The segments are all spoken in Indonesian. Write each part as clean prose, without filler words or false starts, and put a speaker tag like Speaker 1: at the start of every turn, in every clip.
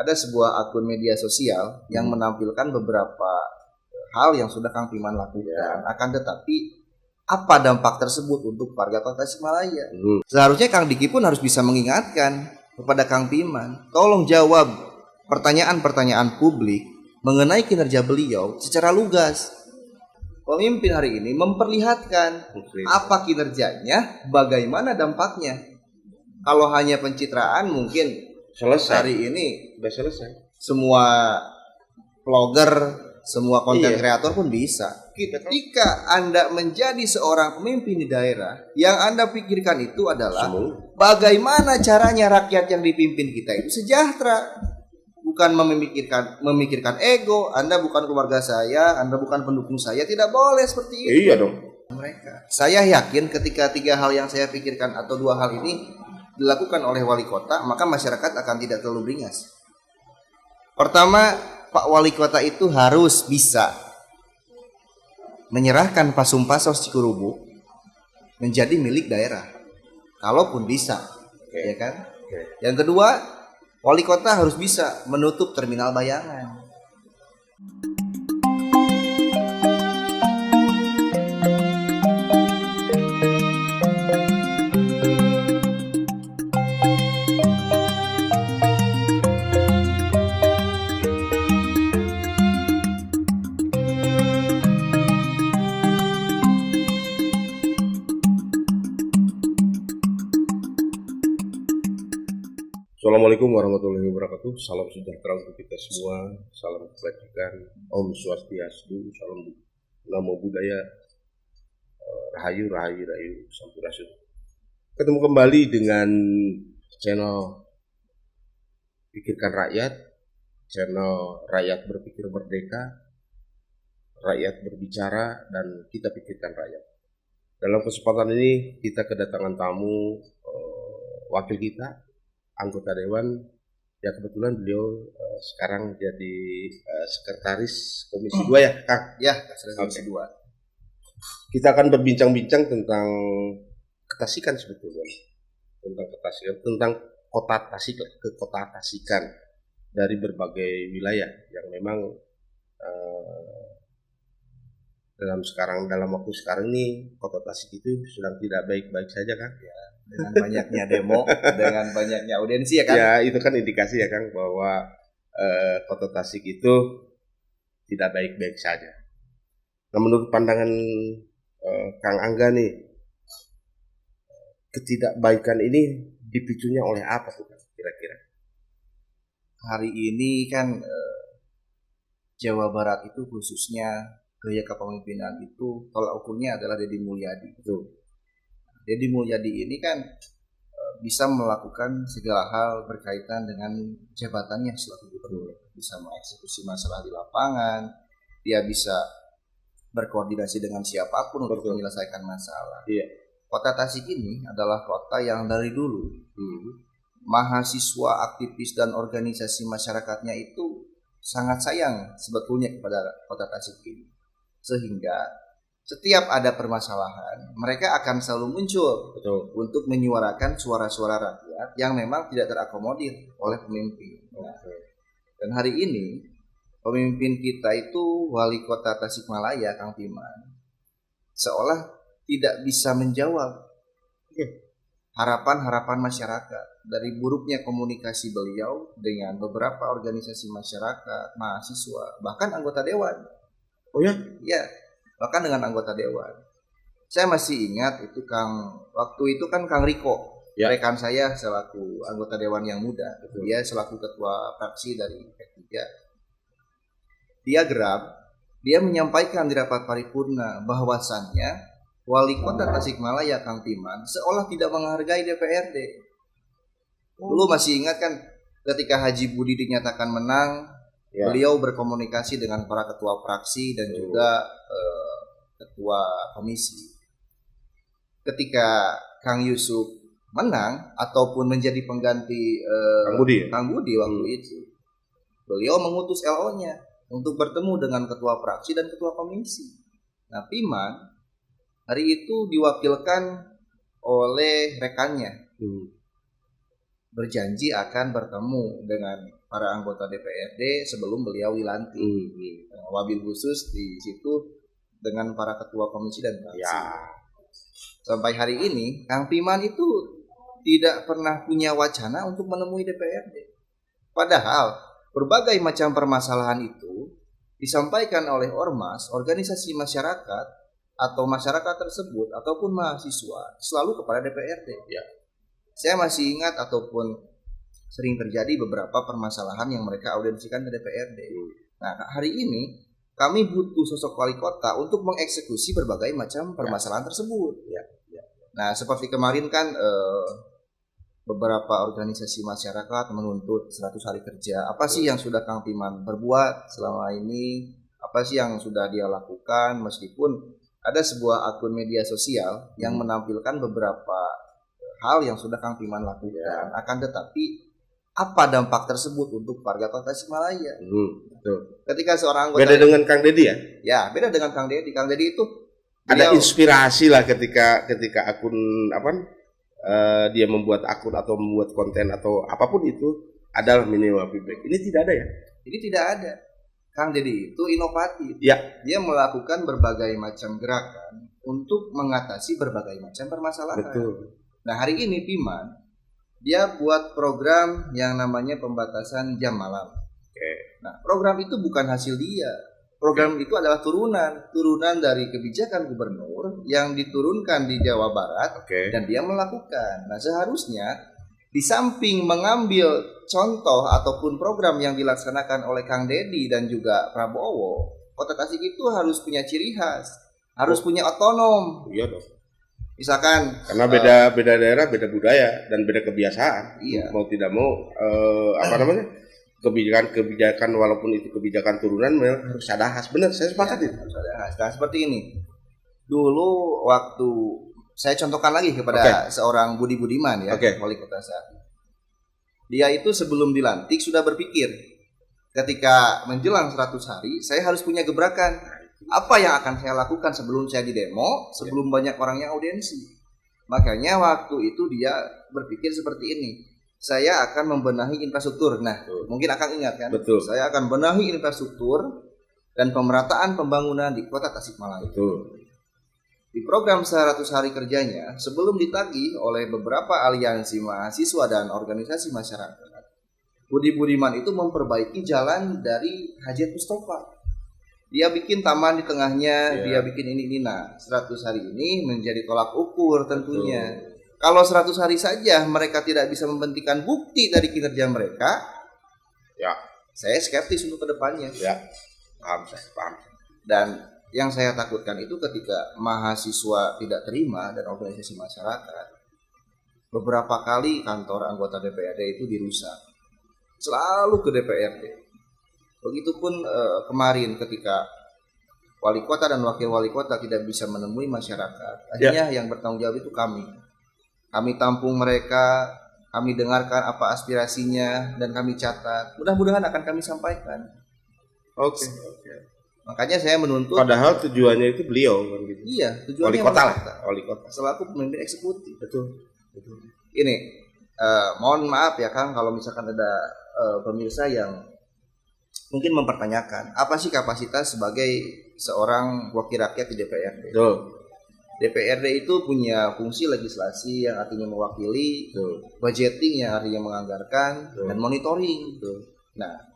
Speaker 1: ada sebuah akun media sosial yang menampilkan beberapa hal yang sudah Kang Piman lakukan. Akan tetapi apa dampak tersebut untuk warga Kota Tasikmalaya? Seharusnya Kang Diki pun harus bisa mengingatkan kepada Kang Piman, tolong jawab pertanyaan-pertanyaan publik mengenai kinerja beliau secara lugas. Pemimpin hari ini memperlihatkan apa kinerjanya, bagaimana dampaknya. Kalau hanya pencitraan mungkin
Speaker 2: selesai.
Speaker 1: Hari ini
Speaker 2: udah selesai.
Speaker 1: Semua vlogger, semua konten kreator pun bisa. Ketika Anda menjadi seorang pemimpin di daerah, yang Anda pikirkan itu adalah bagaimana caranya rakyat yang dipimpin kita itu sejahtera. Bukan memikirkan ego. Anda bukan keluarga saya, Anda bukan pendukung saya, tidak boleh seperti itu.
Speaker 2: Iya dong.
Speaker 1: Mereka. Saya yakin ketika 3 hal yang saya pikirkan atau 2 hal ini dilakukan oleh wali kota, maka masyarakat akan tidak terlalu beringas. Pertama, Pak Wali Kota itu harus bisa menyerahkan Pasum Pasos Cikurubu menjadi milik daerah, kalaupun bisa, ya kan? Yang kedua, Wali Kota harus bisa menutup terminal Bayangan.
Speaker 2: Assalamualaikum warahmatullahi wabarakatuh. Salam sejahtera untuk kita semua. Salam kebajikan. Om Swastiastu. Salam Namo Buddhaya. Rahayu, rahayu, rahayu. Sampurasun. Ketemu kembali dengan channel Pikirkan Rakyat, channel Rakyat Berpikir Merdeka, Rakyat Berbicara, dan Kita Pikirkan Rakyat. Dalam kesempatan ini kita kedatangan tamu, wakil kita, anggota dewan, ya kebetulan beliau sekarang jadi sekretaris Komisi 2 ya, Kang?
Speaker 1: Ya, Komisi 2.
Speaker 2: Kita akan berbincang-bincang tentang ketasikan sebetulnya, tentang kota Tasik, kekota-tasikan dari berbagai wilayah yang memang dalam waktu sekarang ini kota Tasik itu sedang tidak baik-baik saja, Kang. Ya.
Speaker 1: Dengan banyaknya demo, dengan banyaknya audiensi ya kan?
Speaker 2: Ya, itu kan indikasi ya Kang bahwa kota Tasik itu tidak baik-baik saja. Nah, menurut pandangan Kang Angga nih, ketidakbaikan ini dipicunya oleh apa tuh kira-kira?
Speaker 1: Hari ini kan Jawa Barat itu khususnya gaya kepemimpinan itu tolak ukurnya adalah Deddy Mulyadi.
Speaker 2: Betul.
Speaker 1: Deddy Mulyadi ini kan bisa melakukan segala hal berkaitan dengan jabatannya selaku gubernur, bisa mengeksekusi masalah di lapangan, dia bisa berkoordinasi dengan siapapun untuk menyelesaikan masalah.
Speaker 2: Iya.
Speaker 1: Kota Tasik ini adalah kota yang dari dulu mahasiswa, aktivis, dan organisasi masyarakatnya itu sangat sayang sebetulnya kepada kota Tasik ini, sehingga setiap ada permasalahan, mereka akan selalu muncul untuk menyuarakan suara-suara rakyat yang memang tidak terakomodir oleh pemimpin. Nah, dan hari ini pemimpin kita itu Wali Kota Tasikmalaya, Kang Piman, seolah tidak bisa menjawab harapan-harapan masyarakat. Dari buruknya komunikasi beliau dengan beberapa organisasi masyarakat, mahasiswa, bahkan anggota dewan.
Speaker 2: Oh ya?
Speaker 1: Ya. Bahkan dengan anggota dewan. Saya masih ingat itu waktu itu kan Kang Riko, rekan saya selaku anggota dewan yang muda, dia selaku ketua fraksi dari P3. Dia geram, dia menyampaikan di rapat paripurna bahwasannya Wali Kota Tasikmalaya Kang Piman seolah tidak menghargai DPRD. Dulu masih ingat kan ketika Haji Budi dinyatakan menang, beliau berkomunikasi dengan para ketua fraksi dan juga ketua komisi. Ketika Kang Yusuf menang ataupun menjadi pengganti Kang Budi waktu itu, beliau mengutus LO-nya untuk bertemu dengan ketua fraksi dan ketua komisi. Nah, Piman hari itu diwakilkan oleh rekannya, berjanji akan bertemu dengan para anggota DPRD sebelum beliau dilantik. Wabil khusus di situ dengan para ketua komisi dan fraksi.
Speaker 2: Ya.
Speaker 1: Sampai hari ini Kang Piman itu tidak pernah punya wacana untuk menemui DPRD. Padahal berbagai macam permasalahan itu disampaikan oleh ormas, organisasi masyarakat atau masyarakat tersebut ataupun mahasiswa selalu kepada DPRD.
Speaker 2: Ya.
Speaker 1: Saya masih ingat ataupun sering terjadi beberapa permasalahan yang mereka audiensikan ke DPRD. Nah, hari ini kami butuh sosok wali kota untuk mengeksekusi berbagai macam permasalahan tersebut.
Speaker 2: Ya.
Speaker 1: Nah, seperti kemarin kan beberapa organisasi masyarakat menuntut 100 hari kerja. Apa sih yang sudah Kang Piman berbuat selama ini? Apa sih yang sudah dia lakukan? Meskipun ada sebuah akun media sosial yang menampilkan beberapa hal yang sudah Kang Piman lakukan. Akan tetapi apa dampak tersebut untuk warga Kota Tasikmalaya?
Speaker 2: Betul.
Speaker 1: Ketika seorang anggota
Speaker 2: Beda dengan Kang Deddy ya?
Speaker 1: Ya, beda dengan Kang Deddy. Kang Deddy itu
Speaker 2: Ada inspirasi lah ketika akun dia membuat akun atau membuat konten atau apapun itu adalah minimal feedback. Ini tidak ada ya?
Speaker 1: Ini tidak ada. Kang Deddy itu inovatif.
Speaker 2: Ya.
Speaker 1: Dia melakukan berbagai macam gerakan untuk mengatasi berbagai macam permasalahan.
Speaker 2: Betul.
Speaker 1: Nah, hari ini Piman dia buat program yang namanya pembatasan jam malam. Nah, program itu bukan hasil dia. Program itu adalah turunan dari kebijakan gubernur yang diturunkan di Jawa Barat dan dia melakukan. Nah, seharusnya di samping mengambil contoh ataupun program yang dilaksanakan oleh Kang Deddy dan juga Prabowo, Kota Tasik itu harus punya ciri khas, harus punya otonom.
Speaker 2: Iya dong.
Speaker 1: Misalkan
Speaker 2: karena beda daerah, beda budaya dan beda kebiasaan.
Speaker 1: Iya.
Speaker 2: Mau tidak mau kebijakan walaupun itu kebijakan turunan harus ada khas. Benar, saya sepakat itu.
Speaker 1: Harus ada khas. Nah, seperti ini. Dulu waktu saya contohkan lagi kepada seorang Budi Budiman ya, wali kota saat ini. Dia itu sebelum dilantik sudah berpikir ketika menjelang 100 hari saya harus punya gebrakan. Apa yang akan saya lakukan sebelum saya di demo, sebelum banyak orang yang audiensi. Makanya waktu itu dia berpikir seperti ini. Saya akan membenahi infrastruktur. Nah, mungkin akan ingat kan?
Speaker 2: Betul.
Speaker 1: Saya akan benahi infrastruktur dan pemerataan pembangunan di Kota Tasikmalaya.
Speaker 2: Betul.
Speaker 1: Di program 100 hari kerjanya, sebelum ditagih oleh beberapa aliansi mahasiswa dan organisasi masyarakat, Budi Budiman itu memperbaiki jalan dari Haji Mustofa. Dia bikin taman di tengahnya, dia bikin ini. Nah, 100 hari ini menjadi tolak ukur tentunya. Betul. Kalau 100 hari saja mereka tidak bisa membuktikan bukti dari kinerja mereka, saya skeptis untuk kedepannya.
Speaker 2: Ya, paham.
Speaker 1: Dan yang saya takutkan itu ketika mahasiswa tidak terima dan organisasi masyarakat, beberapa kali kantor anggota DPRD itu dirusak. Selalu ke DPRD. Begitupun kemarin ketika wali kota dan wakil wali kota tidak bisa menemui masyarakat, akhirnya yang bertanggung jawab itu kami. Kami tampung mereka, kami dengarkan apa aspirasinya dan kami catat. Mudah-mudahan akan kami sampaikan.
Speaker 2: Oke.
Speaker 1: Makanya saya menuntut.
Speaker 2: Padahal tujuannya itu beliau kan gitu.
Speaker 1: Iya, tujuannya
Speaker 2: wali kota lah. Wali kota.
Speaker 1: Selaku pemimpin eksekutif.
Speaker 2: Betul.
Speaker 1: Ini mohon maaf ya Kang kalau misalkan ada pemirsa yang mungkin mempertanyakan apa sih kapasitas sebagai seorang wakil rakyat di DPRD.
Speaker 2: Betul.
Speaker 1: DPRD itu punya fungsi legislasi yang artinya mewakili, budgeting yang artinya menganggarkan, dan monitoring. Nah,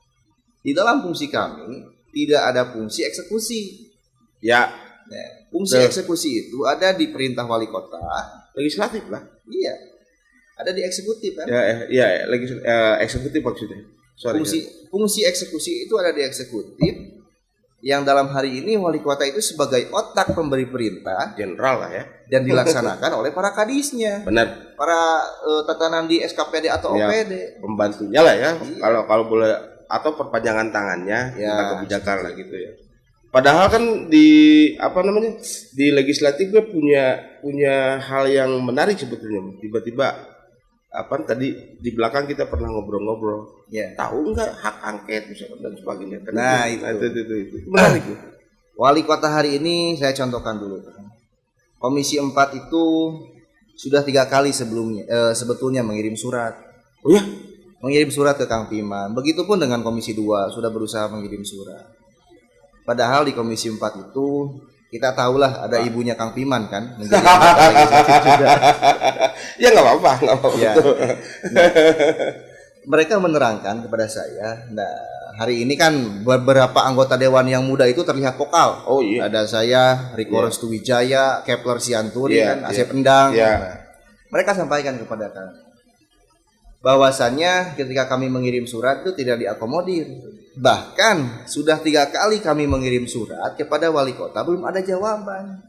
Speaker 1: di dalam fungsi kami tidak ada fungsi eksekusi.
Speaker 2: Ya.
Speaker 1: Nah, fungsi eksekusi itu ada di perintah wali kota,
Speaker 2: legislatif lah.
Speaker 1: Iya. Ada di eksekutif kan?
Speaker 2: Iya, eksekutif maksudnya.
Speaker 1: Fungsi eksekusi itu ada di eksekutif. Yang dalam hari ini wali kota itu sebagai otak pemberi perintah
Speaker 2: jenderal lah ya,
Speaker 1: dan dilaksanakan oleh para kadisnya.
Speaker 2: Benar.
Speaker 1: Para tatanan di SKPD atau OPD.
Speaker 2: Pembantunya lah ya. Kalau boleh atau perpanjangan tangannya tentang kebijakan lah gitu ya. Padahal kan di legislatif gue punya hal yang menarik sebetulnya. Tiba-tiba tadi di belakang kita pernah ngobrol-ngobrol. Tahu nggak hak angket dan sebagainya.
Speaker 1: Nah, itu menarik. Wali kota hari ini saya contohkan dulu. Komisi 4 itu sudah 3 kali sebelumnya sebetulnya mengirim surat.
Speaker 2: Oh ya?
Speaker 1: mengirim surat ke Kang Piman. Begitupun dengan Komisi 2 sudah berusaha mengirim surat. Padahal di Komisi 4 itu kita tahulah ada ibunya Kang Piman kan menjadi anggota legislatif juga.
Speaker 2: Ya nggak apa-apa, nggak apa-apa.
Speaker 1: Ya. Nah, mereka menerangkan kepada saya, nah hari ini kan beberapa anggota dewan yang muda itu terlihat vokal.
Speaker 2: Oh iya.
Speaker 1: Ada saya, Riko Restu Wijaya, Kepler Sianturi,
Speaker 2: Iya,
Speaker 1: kan, Asep Endang.
Speaker 2: Iya.
Speaker 1: Nah, mereka sampaikan kepada kami bahwasannya ketika kami mengirim surat itu tidak diakomodir. Bahkan sudah 3 kali kami mengirim surat kepada wali kota belum ada jawaban.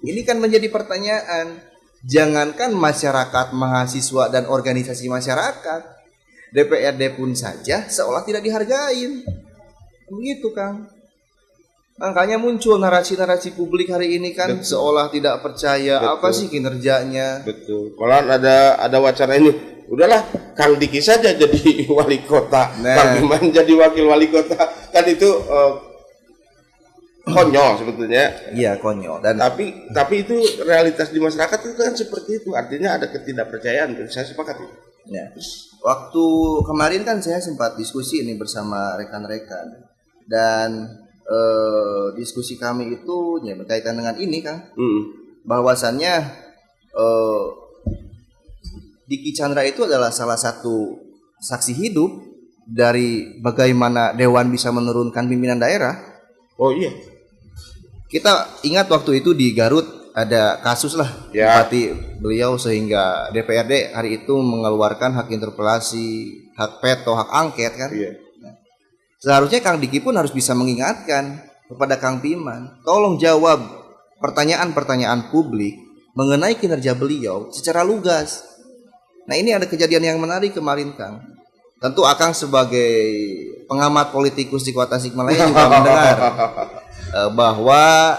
Speaker 1: Ini kan menjadi pertanyaan. Jangankan masyarakat, mahasiswa dan organisasi masyarakat, DPRD pun saja seolah tidak dihargai. Begitu Kang. Makanya muncul narasi-narasi publik hari ini kan. Betul. Seolah tidak percaya. Betul. Apa sih kinerjanya.
Speaker 2: Betul. Kalau ada wacana ini, udahlah Kang Diki saja jadi wali kota, Kang Piman jadi wakil wali kota, kan itu konyol sebetulnya.
Speaker 1: Iya konyol. Dan
Speaker 2: tapi itu realitas di masyarakat itu kan seperti itu, artinya ada ketidakpercayaan. Saya sepakat itu.
Speaker 1: Ya. Waktu kemarin kan saya sempat diskusi ini bersama rekan-rekan dan diskusi kami itu ya berkaitan dengan ini Kang. Bahwasannya Diki Chandra itu adalah salah satu saksi hidup dari bagaimana Dewan bisa menurunkan pimpinan daerah.
Speaker 2: Oh iya.
Speaker 1: Kita ingat waktu itu di Garut ada kasus lah bupati beliau sehingga DPRD hari itu mengeluarkan hak interpelasi, hak veto, hak angket kan.
Speaker 2: Iya.
Speaker 1: Nah, seharusnya Kang Diki pun harus bisa mengingatkan kepada Kang Piman, tolong jawab pertanyaan-pertanyaan publik mengenai kinerja beliau secara lugas. Nah ini ada kejadian yang menarik kemarin Kang. Tentu Akang sebagai pengamat politikus di Kota Tasikmalaya juga mendengar bahwa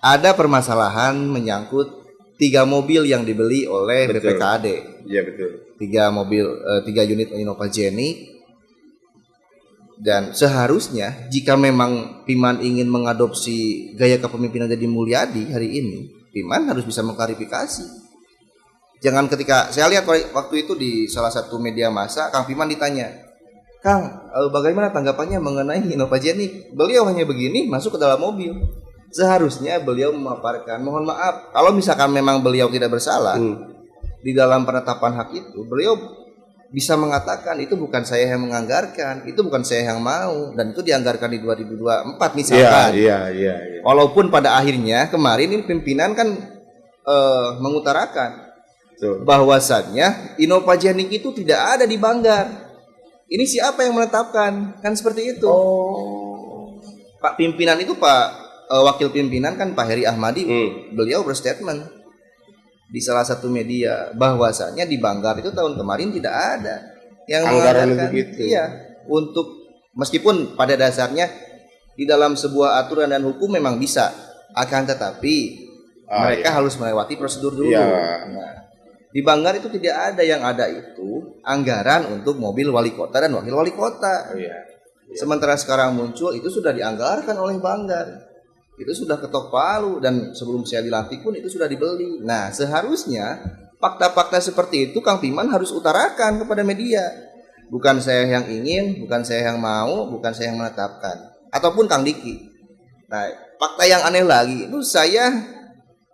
Speaker 1: ada permasalahan menyangkut 3 mobil yang dibeli oleh BPKAD.
Speaker 2: Iya betul.
Speaker 1: 3 unit Innova-Jenik. Dan seharusnya jika memang Piman ingin mengadopsi gaya kepemimpinan Deddy Mulyadi hari ini, Piman harus bisa mengklarifikasi. Jangan ketika saya lihat waktu itu di salah satu media massa, Kang Piman ditanya, Kang, bagaimana tanggapannya mengenai Innova-Jenik? Beliau hanya begini, masuk ke dalam mobil. Seharusnya beliau memaparkan, mohon maaf, kalau misalkan memang beliau tidak bersalah di dalam penetapan hak itu, beliau bisa mengatakan itu bukan saya yang menganggarkan, itu bukan saya yang mau, dan itu dianggarkan di 2024 misalkan.
Speaker 2: Iya.
Speaker 1: Walaupun pada akhirnya kemarin ini pimpinan kan mengutarakan bahwasannya Innova-Jenik itu tidak ada di Banggar. Ini siapa yang menetapkan? Kan seperti itu. Pak pimpinan itu wakil pimpinan kan Pak Heri Ahmadi, beliau berstatement di salah satu media bahwasannya di Banggar itu tahun kemarin tidak ada yang menganggarkan. Iya, untuk meskipun pada dasarnya di dalam sebuah aturan dan hukum memang bisa, akan tetapi mereka harus melewati prosedur dulu. Nah, di Banggar itu tidak ada, yang ada itu anggaran untuk mobil wali kota dan wakil wali kota. Sementara sekarang muncul itu sudah dianggarkan oleh Banggar. Itu sudah ketok palu dan sebelum saya dilantik pun itu sudah dibeli. Nah, seharusnya fakta-fakta seperti itu Kang Piman harus utarakan kepada media. Bukan saya yang ingin, bukan saya yang mau, bukan saya yang menetapkan. Ataupun Kang Diki. Nah, fakta yang aneh lagi itu saya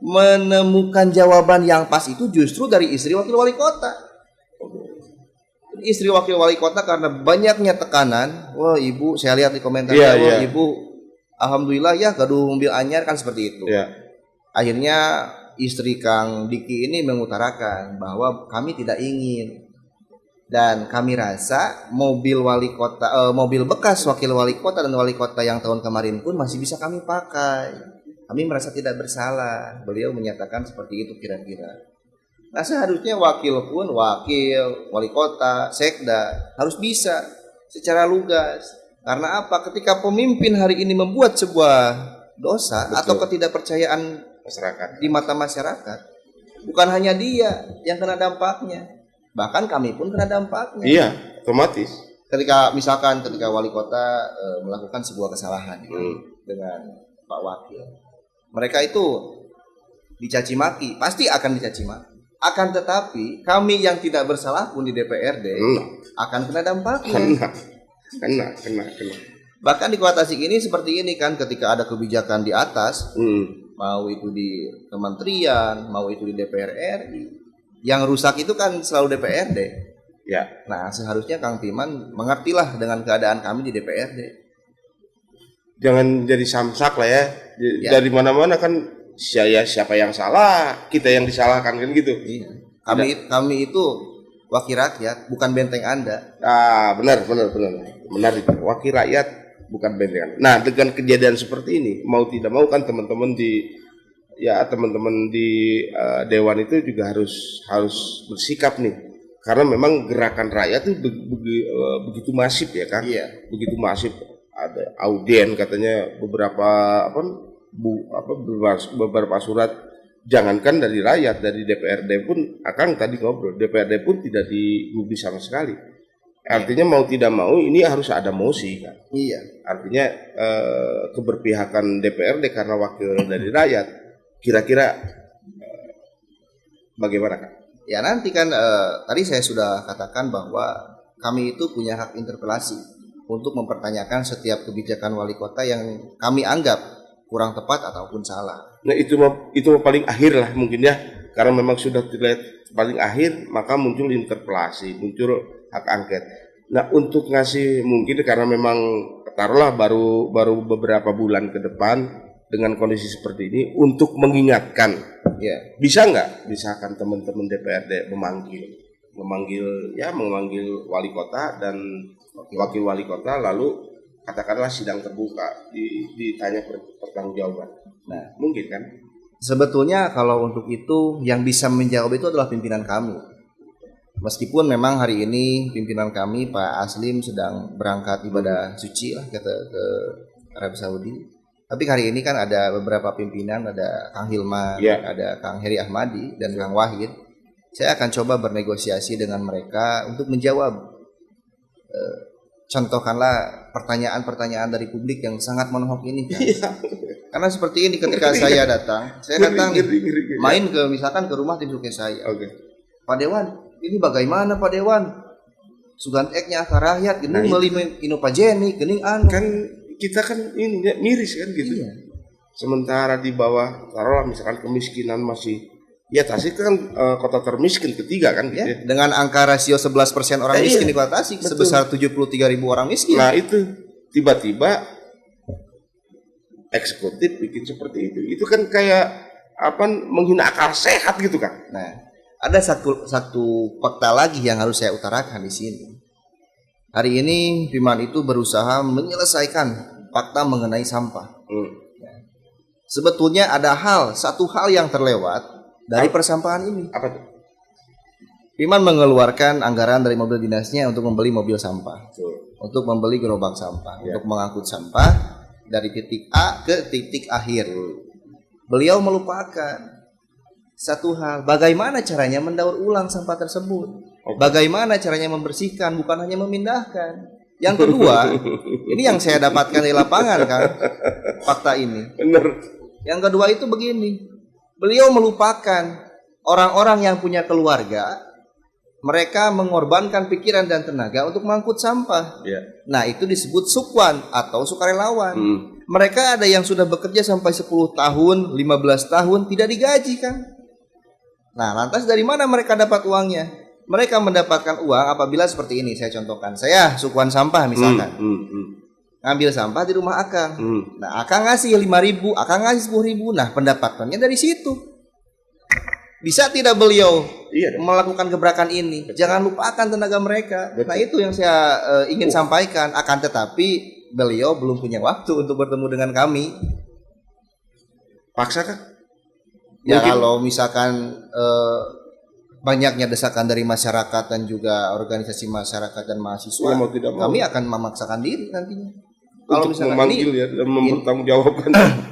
Speaker 1: menemukan jawaban yang pas itu justru dari istri wakil wali kota. Istri wakil wali kota karena banyaknya tekanan. Wah ibu, saya lihat di komentarnya, ibu alhamdulillah ya gaduh mobil anyar kan seperti itu. Akhirnya istri Kang Diki ini mengutarakan bahwa kami tidak ingin dan kami rasa mobil wali kota, mobil bekas wakil wali kota dan wali kota yang tahun kemarin pun masih bisa kami pakai. Kami merasa tidak bersalah. Beliau menyatakan seperti itu kira-kira. Nah seharusnya wakil pun, wakil, wali kota, sekda harus bisa secara lugas. Karena apa? Ketika pemimpin hari ini membuat sebuah dosa atau ketidakpercayaan masyarakat di mata masyarakat, bukan hanya dia yang kena dampaknya, bahkan kami pun kena dampaknya.
Speaker 2: Iya, otomatis.
Speaker 1: Ketika wali kota melakukan sebuah kesalahan dengan Pak Wakil, mereka itu dicaci maki, pasti akan dicaci maki. Akan tetapi kami yang tidak bersalah pun di DPRD akan kena dampaknya.
Speaker 2: Kena.
Speaker 1: Bahkan di Kota Tasik ini seperti ini kan, ketika ada kebijakan di atas, mau itu di kementerian, mau itu di DPR RI, yang rusak itu kan selalu DPRD.
Speaker 2: Ya.
Speaker 1: Nah, seharusnya Kang Timan mengertilah dengan keadaan kami di DPRD.
Speaker 2: Jangan jadi samsak lah ya. Dari mana-mana kan siapa yang salah, kita yang disalahkan kan gitu.
Speaker 1: Iya. Kami itu wakil rakyat, bukan benteng Anda.
Speaker 2: Benar itu. Wakil rakyat bukan benteng. Nah, dengan kejadian seperti ini, mau tidak mau kan teman-teman di dewan itu juga harus bersikap nih. Karena memang gerakan rakyat itu begitu masif ya kan.
Speaker 1: Iya.
Speaker 2: Begitu masif. Ada audien katanya beberapa surat, jangankan dari rakyat, dari DPRD pun, Akang tadi ngobrol, DPRD pun tidak digubris sama sekali. Artinya mau tidak mau ini harus ada mosi kan.
Speaker 1: Iya.
Speaker 2: Artinya keberpihakan DPRD karena wakil dari rakyat. Kira-kira bagaimana kan?
Speaker 1: Ya nanti kan tadi saya sudah katakan bahwa kami itu punya hak interpelasi untuk mempertanyakan setiap kebijakan wali kota yang kami anggap kurang tepat ataupun salah.
Speaker 2: Nah itu paling akhir lah mungkin ya, karena memang sudah terlihat paling akhir, maka muncul interpelasi, muncul hak angket. Nah untuk ngasih mungkin karena memang taruhlah baru beberapa bulan ke depan dengan kondisi seperti ini, untuk mengingatkan, ya bisa nggak misalkan teman-teman DPRD memanggil wali kota dan wakil wali kota, lalu katakanlah sidang terbuka, ditanya pertanggungjawaban. Nah, mungkin kan?
Speaker 1: Sebetulnya kalau untuk itu yang bisa menjawab itu adalah pimpinan kami. Meskipun memang hari ini pimpinan kami Pak Aslim sedang berangkat ibadah suci lah ke Arab Saudi. Tapi hari ini kan ada beberapa pimpinan, ada Kang Hilman, ada Kang Heri Ahmadi dan Kang Wahid. Saya akan coba bernegosiasi dengan mereka untuk menjawab. Contohkanlah pertanyaan-pertanyaan dari publik yang sangat menohok ini kan. Karena seperti ini ketika saya datang main misalkan ke rumah tim sukses saya. Pak Dewan, ini bagaimana Pak Dewan? Suganteknya akar rakyat, gening meuli inu pajeni, gening
Speaker 2: kan kita kan ini miris kan gitu. Iya. Sementara di bawah taruhlah misalkan kemiskinan masih, ya Tasik kan kota termiskin ketiga kan gitu ya.
Speaker 1: Dengan angka rasio 11% orang miskin di Kota Tasik, sebesar 73.000 orang miskin.
Speaker 2: Nah itu tiba-tiba eksekutif bikin seperti itu. Itu kan kayak menghina akal sehat gitu kan.
Speaker 1: Nah, ada satu fakta lagi yang harus saya utarakan di sini. Hari ini Piman itu berusaha menyelesaikan fakta mengenai sampah. Sebetulnya ada satu hal yang terlewat dari persampahan ini.
Speaker 2: Apa itu?
Speaker 1: Piman mengeluarkan anggaran dari mobil dinasnya untuk membeli mobil sampah, untuk membeli gerobak sampah, untuk mengangkut sampah dari titik A ke titik akhir. Beliau melupakan satu hal, bagaimana caranya mendaur ulang sampah tersebut, bagaimana caranya membersihkan, bukan hanya memindahkan. Yang kedua, ini yang saya dapatkan dari lapangan kan, fakta ini.
Speaker 2: Benar.
Speaker 1: Yang kedua itu begini. Beliau melupakan orang-orang yang punya keluarga, mereka mengorbankan pikiran dan tenaga untuk mengangkut sampah. Nah itu disebut sukwan atau sukarelawan. Mereka ada yang sudah bekerja sampai 10 tahun, 15 tahun tidak digaji kan. Nah lantas dari mana mereka dapat uangnya? Mereka mendapatkan uang apabila seperti ini, saya contohkan. Saya sukwan sampah misalkan. Ngambil sampah di rumah Akang. Nah, Akang ngasih 5.000, Akang ngasih 10.000. Nah, pendapatannya dari situ. Bisa tidak beliau melakukan gebrakan ini? Jangan lupakan tenaga mereka. Nah, itu yang saya ingin sampaikan. Akan tetapi beliau belum punya waktu untuk bertemu dengan kami.
Speaker 2: Paksa kan?
Speaker 1: Ya kalau misalkan banyaknya desakan dari masyarakat dan juga organisasi masyarakat dan mahasiswa, kami akan memaksakan diri nantinya.
Speaker 2: Kalau misalnya memanggil dan mempertanggungjawabkan.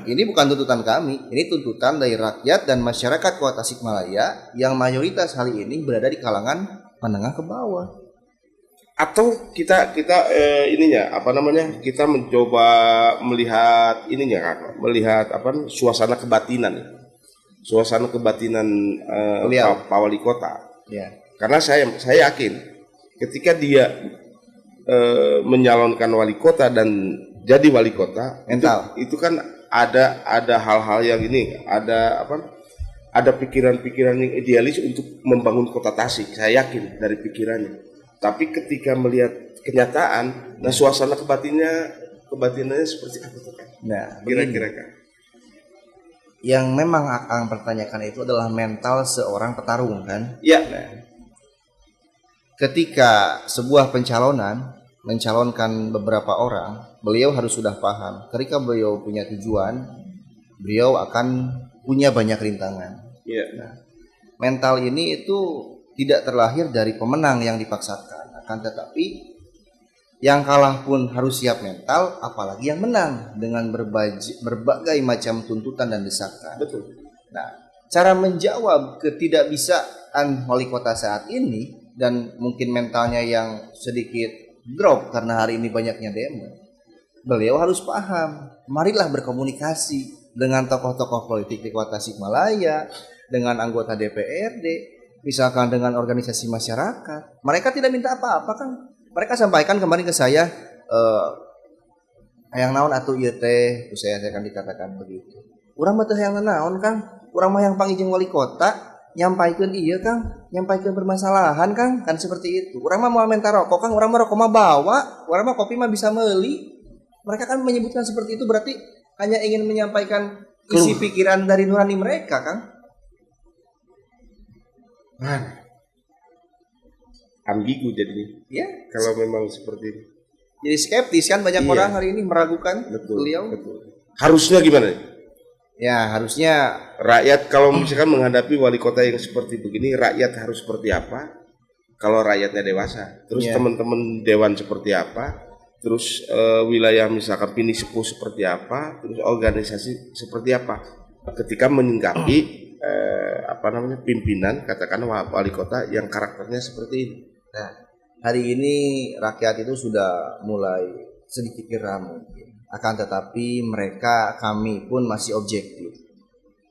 Speaker 1: Ini bukan tuntutan kami, ini tuntutan dari rakyat dan masyarakat Kota Tasikmalaya yang mayoritas hari ini berada di kalangan menengah ke bawah.
Speaker 2: Atau kita kita mencoba melihat suasana kebatinan. suasana kebatinan Pak Wali Kota.
Speaker 1: Ya.
Speaker 2: Karena saya yakin ketika dia menyalonkan wali kota dan jadi wali kota, itu kan ada hal-hal yang ini, ada pikiran-pikiran yang idealis untuk membangun kota Tasik. Saya yakin dari pikirannya. Tapi ketika melihat kenyataan, nah suasana kebatinannya seperti apa tuh kan?
Speaker 1: Nah,
Speaker 2: kira-kira kan?
Speaker 1: Yang memang akan pertanyakan itu adalah mental seorang petarung kan?
Speaker 2: Iya.
Speaker 1: Nah, ketika sebuah mencalonkan beberapa orang, beliau harus sudah paham. Ketika beliau punya tujuan, beliau akan punya banyak rintangan.
Speaker 2: Yeah.
Speaker 1: Nah, mental ini itu tidak terlahir dari pemenang yang dipaksakan, akan tetapi yang kalah pun harus siap mental, apalagi yang menang dengan berbagai macam tuntutan dan desakan.
Speaker 2: Betul.
Speaker 1: Nah, cara menjawab ketidakbisaan wali kota saat ini dan mungkin mentalnya yang sedikit drop karena hari ini banyaknya demo. Beliau harus paham, marilah berkomunikasi dengan tokoh-tokoh politik di Kota Tasikmalaya, dengan anggota DPRD, misalkan dengan organisasi masyarakat. Mereka tidak minta apa-apa kan. Mereka sampaikan kemarin ke saya, yang naon atuh ieu teh, saya akan dikatakan begitu. Urang mah teu hayang naon Kang, urang mah yang panggil wali kota. Nyampaikeun iya Kang, nyampaikeun permasalahan Kang, kan seperti itu. Urang mah mau minta rokok Kang, urang mah rokok mah bawa, urang mah kopi mah bisa meuli. Mereka kan menyebutkan seperti itu berarti hanya ingin menyampaikan isi pikiran dari nurani mereka Kang.
Speaker 2: Ambigu jadinya.
Speaker 1: Ya.
Speaker 2: Kalau memang seperti itu.
Speaker 1: Jadi skeptis kan banyak orang hari ini meragukan beliau.
Speaker 2: Betul. Harusnya gimana?
Speaker 1: Ya harusnya
Speaker 2: rakyat kalau misalkan menghadapi wali kota yang seperti begini, rakyat harus seperti apa? Kalau rakyatnya dewasa, terus teman-teman dewan seperti apa? Terus wilayah misalkan Pini Sepuh seperti apa? Terus organisasi seperti apa? Ketika menyingkapi pimpinan katakanlah wali kota yang karakternya seperti ini.
Speaker 1: Nah, hari ini rakyat itu sudah mulai sedikit geram mungkin. Akan tetapi kami pun masih objektif,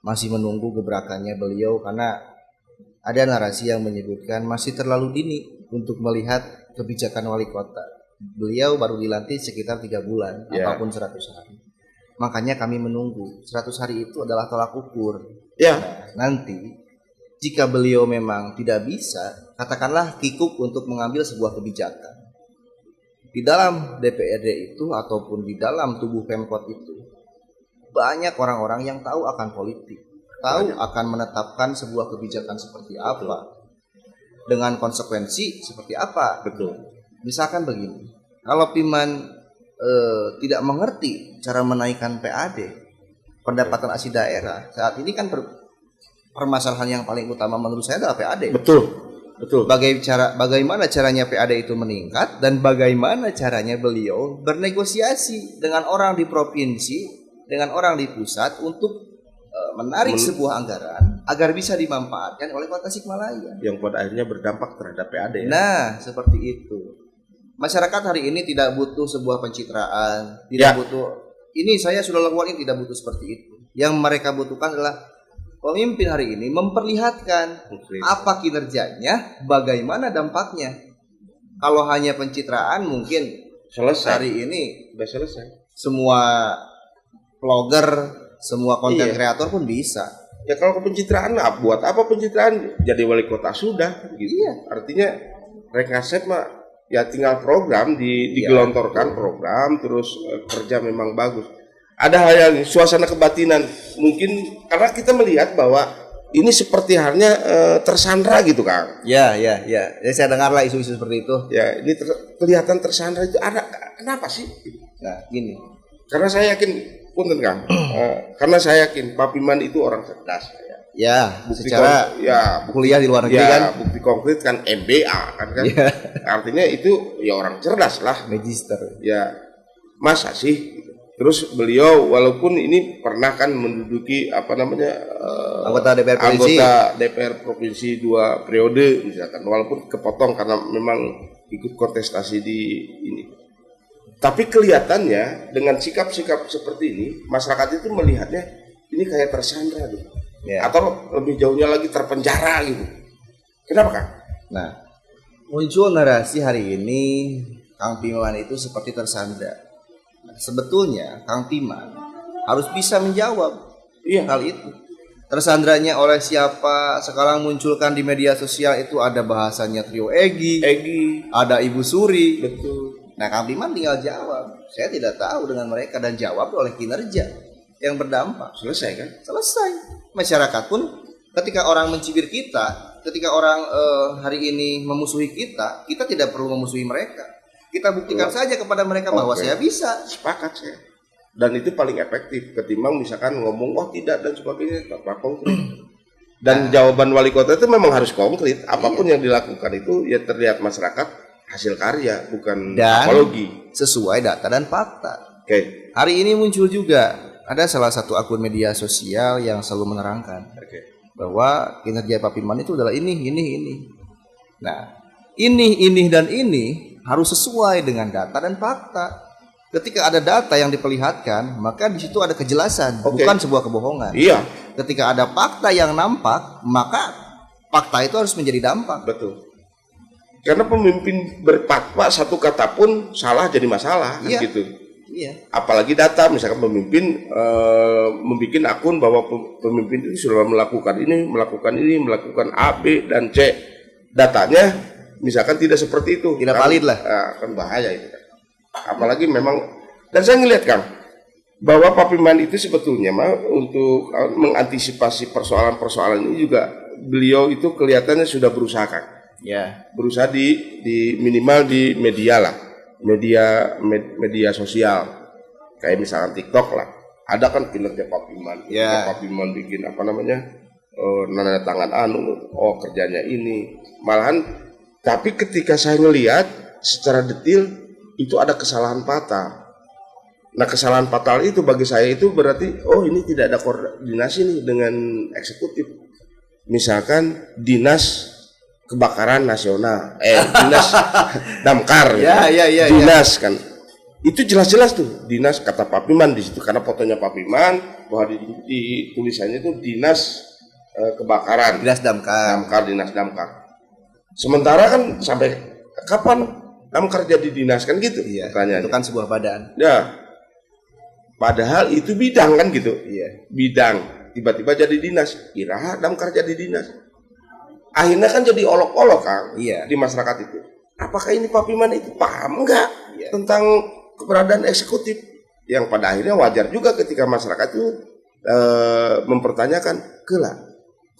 Speaker 1: masih menunggu gebrakannya beliau karena ada narasi yang menyebutkan masih terlalu dini untuk melihat kebijakan wali kota. Beliau baru dilantik sekitar 3 bulan ataupun 100 hari. Makanya kami menunggu 100 hari itu adalah tolak ukur. Nah, nanti jika beliau memang tidak bisa, katakanlah kikuk untuk mengambil sebuah kebijakan. Di dalam DPRD itu ataupun di dalam tubuh Pemkot itu banyak orang-orang yang tahu akan politik, tahu akan menetapkan sebuah kebijakan seperti apa, dengan konsekuensi seperti apa.
Speaker 2: Betul.
Speaker 1: Misalkan begini, kalau Piman tidak mengerti cara menaikkan PAD, pendapatan asli daerah, saat ini kan permasalahan yang paling utama menurut saya adalah PAD.
Speaker 2: Betul.
Speaker 1: Bagaimana caranya PAD itu meningkat dan bagaimana caranya beliau bernegosiasi dengan orang di provinsi, dengan orang di pusat untuk menarik sebuah anggaran agar bisa dimanfaatkan oleh Kota Tasikmalaya.
Speaker 2: Yang pada akhirnya berdampak terhadap PAD.
Speaker 1: Nah, seperti itu. Masyarakat hari ini tidak butuh sebuah pencitraan, tidak butuh. Ini saya sudah lakukan ini tidak butuh seperti itu. Yang mereka butuhkan adalah pemimpin hari ini memperlihatkan apa kinerjanya, bagaimana dampaknya. Kalau hanya pencitraan mungkin
Speaker 2: selesai.
Speaker 1: Hari ini
Speaker 2: sudah selesai.
Speaker 1: Semua vlogger, semua konten kreator pun bisa.
Speaker 2: Ya kalau pencitraan buat apa pencitraan? Jadi wali kota sudah gitu.
Speaker 1: Iya.
Speaker 2: Artinya Rekasep mah ya tinggal program digelontorkan program terus kerja memang bagus. Ada hal yang suasana kebatinan mungkin karena kita melihat bahwa ini seperti halnya tersandra gitu Kang.
Speaker 1: Ya. Saya dengarlah isu-isu seperti itu.
Speaker 2: Ya ini kelihatan tersandra itu ada kenapa sih?
Speaker 1: Nah gini.
Speaker 2: Karena saya yakin punten Kang. Karena saya yakin Pak Piman itu orang cerdas.
Speaker 1: Ya.
Speaker 2: Bukti
Speaker 1: secara kuliah di luar negeri kan.
Speaker 2: Bukti konkret kan MBA kan. Ya. Artinya itu ya orang cerdas lah.
Speaker 1: Magister.
Speaker 2: Ya masa sih? Terus beliau walaupun ini pernah kan menduduki
Speaker 1: anggota
Speaker 2: DPR provinsi 2 periode misalkan walaupun kepotong karena memang ikut kontestasi di ini. Tapi kelihatannya dengan sikap-sikap seperti ini masyarakat itu melihatnya ini kayak tersandra gitu.
Speaker 1: Ya.
Speaker 2: Atau lebih jauhnya lagi terpenjara gitu. Kenapa Kang?
Speaker 1: Nah, muncul narasi hari ini Kang Piman itu seperti tersandra. Nah, sebetulnya Kang Piman harus bisa menjawab hal itu. Tersandranya oleh siapa? Sekarang munculkan di media sosial itu ada bahasanya trio Egi, ada Ibu Suri.
Speaker 2: Betul.
Speaker 1: Nah, Kang Piman tinggal jawab. Saya tidak tahu dengan mereka dan jawab oleh kinerja yang berdampak.
Speaker 2: Selesai kan?
Speaker 1: Selesai. Masyarakat pun ketika orang mencibir kita, ketika orang hari ini memusuhi kita tidak perlu memusuhi mereka. Kita buktikan saja kepada mereka bahwa saya bisa.
Speaker 2: Sepakat saya. Dan itu paling efektif ketimbang misalkan ngomong wah tidak dan sebagainya tanpa konkret. Dan jawaban wali kota itu memang harus konkret. Apapun yang dilakukan itu ya terlihat masyarakat hasil karya, bukan apologi.
Speaker 1: Sesuai data dan fakta.
Speaker 2: Oke.
Speaker 1: Hari ini muncul juga ada salah satu akun media sosial yang selalu menerangkan bahwa kinerja Pak Piman itu adalah ini. Nah, ini dan ini harus sesuai dengan data dan fakta. Ketika ada data yang diperlihatkan, maka di situ ada kejelasan, bukan sebuah kebohongan.
Speaker 2: Iya.
Speaker 1: Ketika ada fakta yang nampak, maka fakta itu harus menjadi dampak.
Speaker 2: Betul. Karena pemimpin berfatwa satu kata pun salah jadi masalah, kan gitu.
Speaker 1: Iya.
Speaker 2: Apalagi data, misalkan pemimpin membuat akun bahwa pemimpin itu sudah melakukan melakukan A, B, dan C. Datanya misalkan tidak seperti itu.
Speaker 1: Tidak valid lah.
Speaker 2: Kan bahaya itu. Apalagi memang, dan saya ngelihat Kang, bahwa Pak Piman itu sebetulnya untuk mengantisipasi persoalan-persoalan ini juga beliau itu kelihatannya sudah berusaha Kang.
Speaker 1: Ya.
Speaker 2: Berusaha di minimal di media lah. Media sosial kayak misalkan TikTok lah, ada kan kinerja Pak Piman. Pak Piman bikin nanda tangan kerjanya ini, malahan. Tapi ketika saya ngelihat secara detail itu ada kesalahan fatal. Nah, kesalahan fatal itu bagi saya itu berarti ini tidak ada koordinasi nih dengan eksekutif. Misalkan dinas kebakaran nasional, dinas damkar, dinas kan, itu jelas-jelas tuh dinas kata Pak Piman di situ karena fotonya Pak Piman bahwa di tulisannya itu dinas kebakaran,
Speaker 1: dinas damkar,
Speaker 2: dinas damkar. Sementara kan sampai kapan damkar jadi dinas kan gitu?
Speaker 1: Iya,
Speaker 2: pertanyaannya.
Speaker 1: Itu kan sebuah badan.
Speaker 2: Ya, padahal itu bidang kan gitu.
Speaker 1: Iya.
Speaker 2: Bidang tiba-tiba jadi dinas, kira damkar jadi dinas. Akhirnya kan jadi olok-olok Kang di masyarakat itu. Apakah ini Pak Piman itu paham enggak tentang keberadaan eksekutif? Yang pada akhirnya wajar juga ketika masyarakat itu mempertanyakan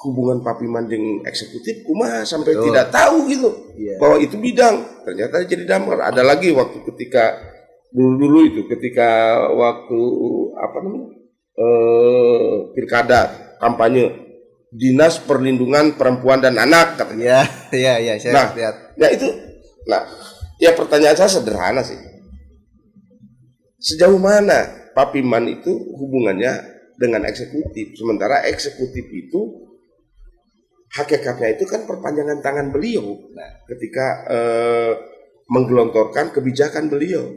Speaker 2: hubungan Pak Piman dengan eksekutif kumaha sampai tidak tahu gitu bahwa itu bidang. Ternyata jadi damkar. Ada lagi waktu ketika dulu itu ketika waktu pilkada kampanye Dinas Perlindungan Perempuan dan Anak katanya.
Speaker 1: Iya, saya lihat.
Speaker 2: Ya pertanyaan saya sederhana sih. Sejauh mana Pak Piman itu hubungannya dengan eksekutif? Sementara eksekutif itu hakikatnya itu kan perpanjangan tangan beliau. Ketika menggelontorkan kebijakan beliau.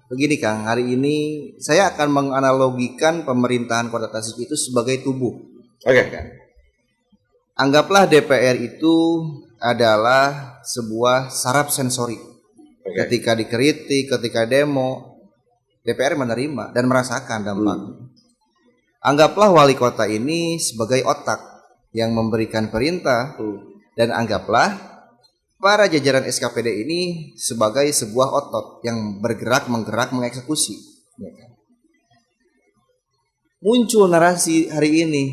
Speaker 1: Begini Kang, hari ini saya akan menganalogikan pemerintahan Kota Tasik itu sebagai tubuh.
Speaker 2: Kan?
Speaker 1: Anggaplah DPR itu adalah sebuah saraf sensori. Ketika dikritik, ketika demo, DPR menerima dan merasakan dampaknya. Anggaplah wali kota ini sebagai otak yang memberikan perintah, dan anggaplah para jajaran SKPD ini sebagai sebuah otot yang bergerak, menggerak, mengeksekusi. Muncul narasi hari ini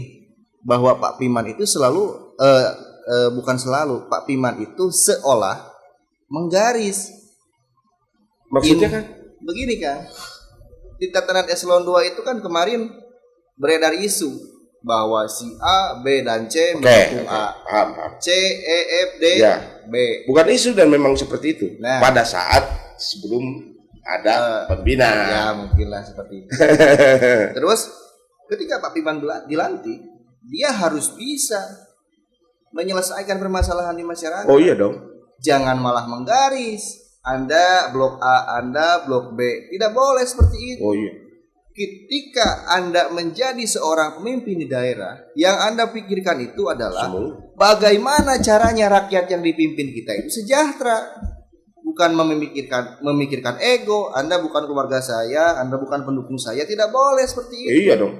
Speaker 1: bahwa Pak Piman itu Pak Piman itu seolah menggaris.
Speaker 2: Maksudnya kan?
Speaker 1: Begini kan, di tatanan eselon 2 itu kan kemarin beredar isu bahwa si A, B, dan C mendukung A, C, E, F, D, B.
Speaker 2: Bukan isu dan memang seperti itu. Pada saat sebelum ada pembina.
Speaker 1: Ya mungkinlah seperti itu. Terus ketika Pak Piman dilantik, dia harus bisa menyelesaikan permasalahan di masyarakat.
Speaker 2: Oh iya dong.
Speaker 1: Jangan malah menggaris. Anda blok A, Anda blok B. Tidak boleh seperti itu.
Speaker 2: Oh iya.
Speaker 1: ketika Anda menjadi seorang pemimpin di daerah, yang Anda pikirkan itu adalah
Speaker 2: Semua.
Speaker 1: bagaimana caranya rakyat yang dipimpin kita itu sejahtera. Bukan memikirkan ego, Anda bukan keluarga saya, Anda bukan pendukung saya, tidak boleh seperti itu.
Speaker 2: Iya dong.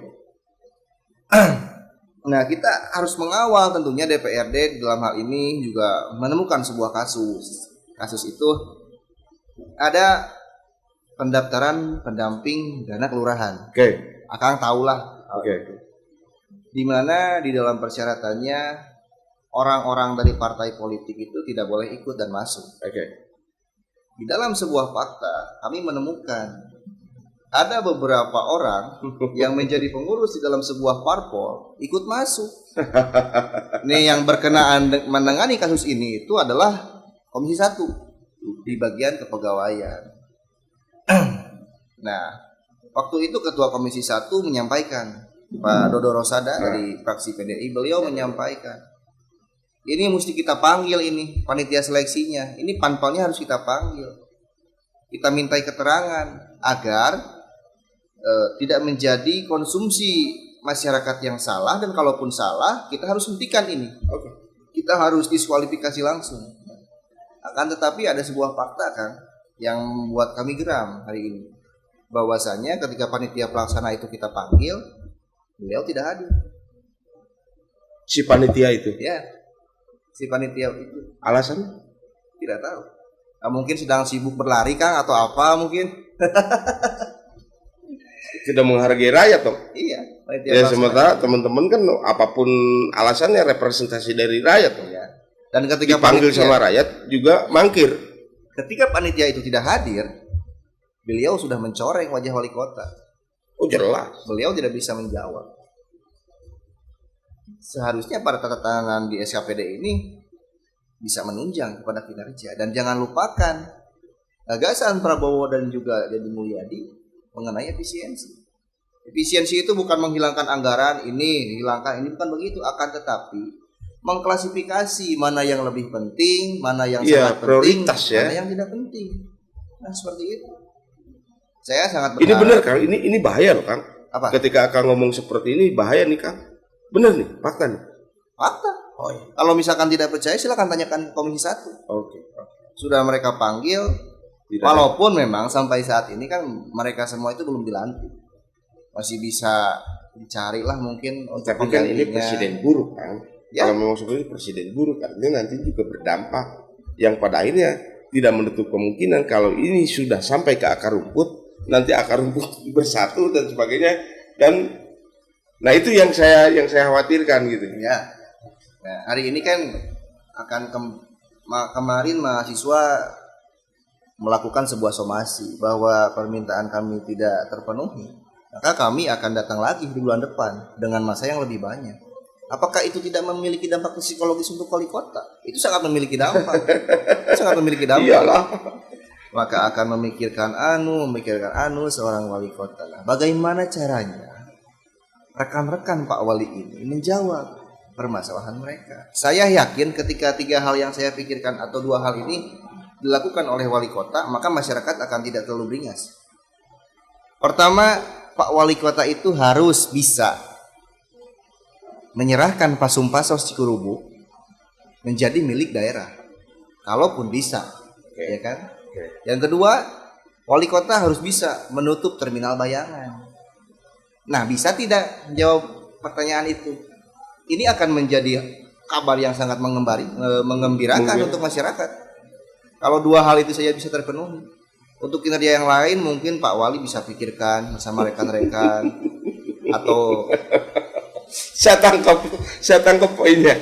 Speaker 1: Nah, kita harus mengawal tentunya DPRD dalam hal ini juga menemukan sebuah kasus. Kasus itu ada pendaftaran pendamping dana kelurahan.
Speaker 2: Oke.
Speaker 1: Akang tahulah.
Speaker 2: Oke.
Speaker 1: Di mana di dalam persyaratannya orang-orang dari partai politik itu tidak boleh ikut dan masuk.
Speaker 2: Oke.
Speaker 1: Di dalam sebuah fakta, kami menemukan ada beberapa orang yang menjadi pengurus di dalam sebuah parpol ikut masuk. Nih, yang berkenaan menangani kasus ini itu adalah Komisi 1 di bagian kepegawaian. Nah, waktu itu Ketua Komisi 1 menyampaikan, Pak Dodo Rosada dari fraksi PDI, beliau menyampaikan, ini mesti kita panggil ini panitia seleksinya. Ini panpelnya harus kita panggil. Kita mintai keterangan agar tidak menjadi konsumsi masyarakat yang salah, dan kalaupun salah kita harus hentikan ini. Kita harus diskualifikasi langsung. Akan tetapi ada sebuah fakta kan yang membuat kami geram hari ini. Bahwasanya ketika panitia pelaksana itu kita panggil, beliau tidak hadir.
Speaker 2: Si panitia itu.
Speaker 1: Ya. Si panitia itu
Speaker 2: Alasan?
Speaker 1: tidak tahu. Nah, mungkin sedang sibuk berlari Kang atau apa mungkin.
Speaker 2: Tidak menghargai rakyat dong.
Speaker 1: Iya.
Speaker 2: Ya sementara teman-teman kan apapun alasannya representasi dari rakyat dong.
Speaker 1: Ya. Dan ketika
Speaker 2: dipanggil sama rakyat juga mangkir.
Speaker 1: Ketika panitia itu tidak hadir, beliau sudah mencoreng wajah wali kota.
Speaker 2: Oh jelas.
Speaker 1: Beliau tidak bisa menjawab. Seharusnya pada tata tangan di SKPD ini bisa menunjang kepada kinerja. Dan jangan lupakan gagasan Prabowo dan juga Deddy Mulyadi mengenai efisiensi. Efisiensi itu bukan menghilangkan anggaran ini, hilangkan ini, bukan begitu. Akan tetapi mengklasifikasi mana yang lebih penting, mana yang sangat penting, mana yang tidak penting. Nah, seperti itu. Saya sangat berharap.
Speaker 2: Ini benar Kang, ini bahaya loh Kang.
Speaker 1: Apa?
Speaker 2: Ketika Kang ngomong seperti ini bahaya nih Kang. Benar nih, fakta nih.
Speaker 1: Fakta.
Speaker 2: Oh iya.
Speaker 1: Kalau misalkan tidak percaya silakan tanyakan Komisi 1.
Speaker 2: Oke.
Speaker 1: Sudah mereka panggil, walaupun memang sampai saat ini kan mereka semua itu belum dilantik. Masih bisa dicarilah mungkin untuk
Speaker 2: tapi kan ini presiden buruk kan. Ya. Kalau memang seperti presiden buruk artinya nanti juga berdampak yang pada akhirnya tidak menutup kemungkinan kalau ini sudah sampai ke akar rumput, nanti akar rumput bersatu dan sebagainya, dan nah itu yang saya khawatirkan gitu
Speaker 1: ya. Nah, hari ini kan akan kemarin mahasiswa melakukan sebuah somasi bahwa permintaan kami tidak terpenuhi, maka kami akan datang lagi di bulan depan dengan masa yang lebih banyak. Apakah itu tidak memiliki dampak psikologis untuk wali kota? Itu sangat memiliki dampak. Sangat memiliki dampak.
Speaker 2: Iyalah.
Speaker 1: Maka akan memikirkan anu seorang wali kota. Nah, bagaimana caranya rekan-rekan Pak Wali ini menjawab permasalahan mereka? Saya yakin ketika 3 hal yang saya pikirkan atau 2 hal ini dilakukan oleh wali kota, maka masyarakat akan tidak terlalu beringas. Pertama, Pak Wali Kota itu harus bisa menyerahkan Pasum-Pasos Cikurubu menjadi milik daerah, kalaupun bisa, ya kan? Yang kedua, wali kota harus bisa menutup terminal bayangan. Nah, bisa tidak menjawab pertanyaan itu? Ini akan menjadi kabar yang sangat mengembirakan untuk masyarakat. Kalau 2 hal itu saja bisa terpenuhi. Untuk kinerja yang lain mungkin Pak Wali bisa pikirkan bersama rekan-rekan atau
Speaker 2: saya tangkap poinnya.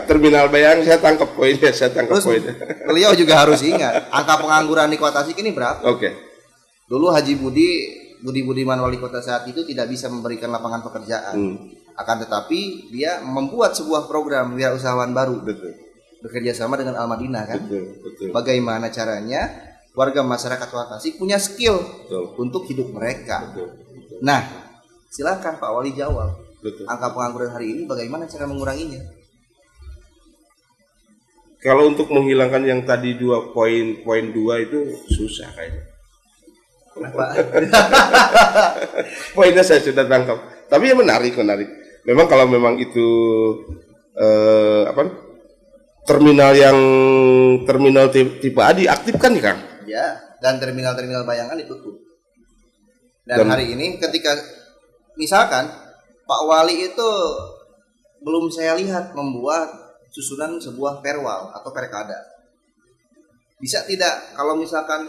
Speaker 2: Terminal bayang saya tangkap poinnya, poinnya.
Speaker 1: Beliau juga harus ingat angka pengangguran di Kota Tasik ini berapa?
Speaker 2: Oke.
Speaker 1: Dulu Haji Budi Budiman wali kota saat itu tidak bisa memberikan lapangan pekerjaan. Akan tetapi dia membuat sebuah program wirausahawan baru.
Speaker 2: Betul.
Speaker 1: Bekerja sama dengan Al-Madinah kan?
Speaker 2: Betul.
Speaker 1: Bagaimana caranya warga masyarakat Kota Tasik punya skill untuk hidup mereka.
Speaker 2: Betul.
Speaker 1: Nah, silakan Pak Wali jawab.
Speaker 2: Betul.
Speaker 1: Angka pengangguran hari ini bagaimana cara menguranginya?
Speaker 2: Kalau untuk menghilangkan yang tadi 2 poin 2 itu susah kayaknya. Poinnya saya sudah tangkap. Tapi ya menarik. Memang kalau memang itu terminal tipe A diaktifkan nih Kang?
Speaker 1: Ya, dan terminal Bayangan ditutup. Dan hari ini ketika misalkan Pak Wali itu belum saya lihat membuat susunan sebuah perwal atau perkada. Bisa tidak kalau misalkan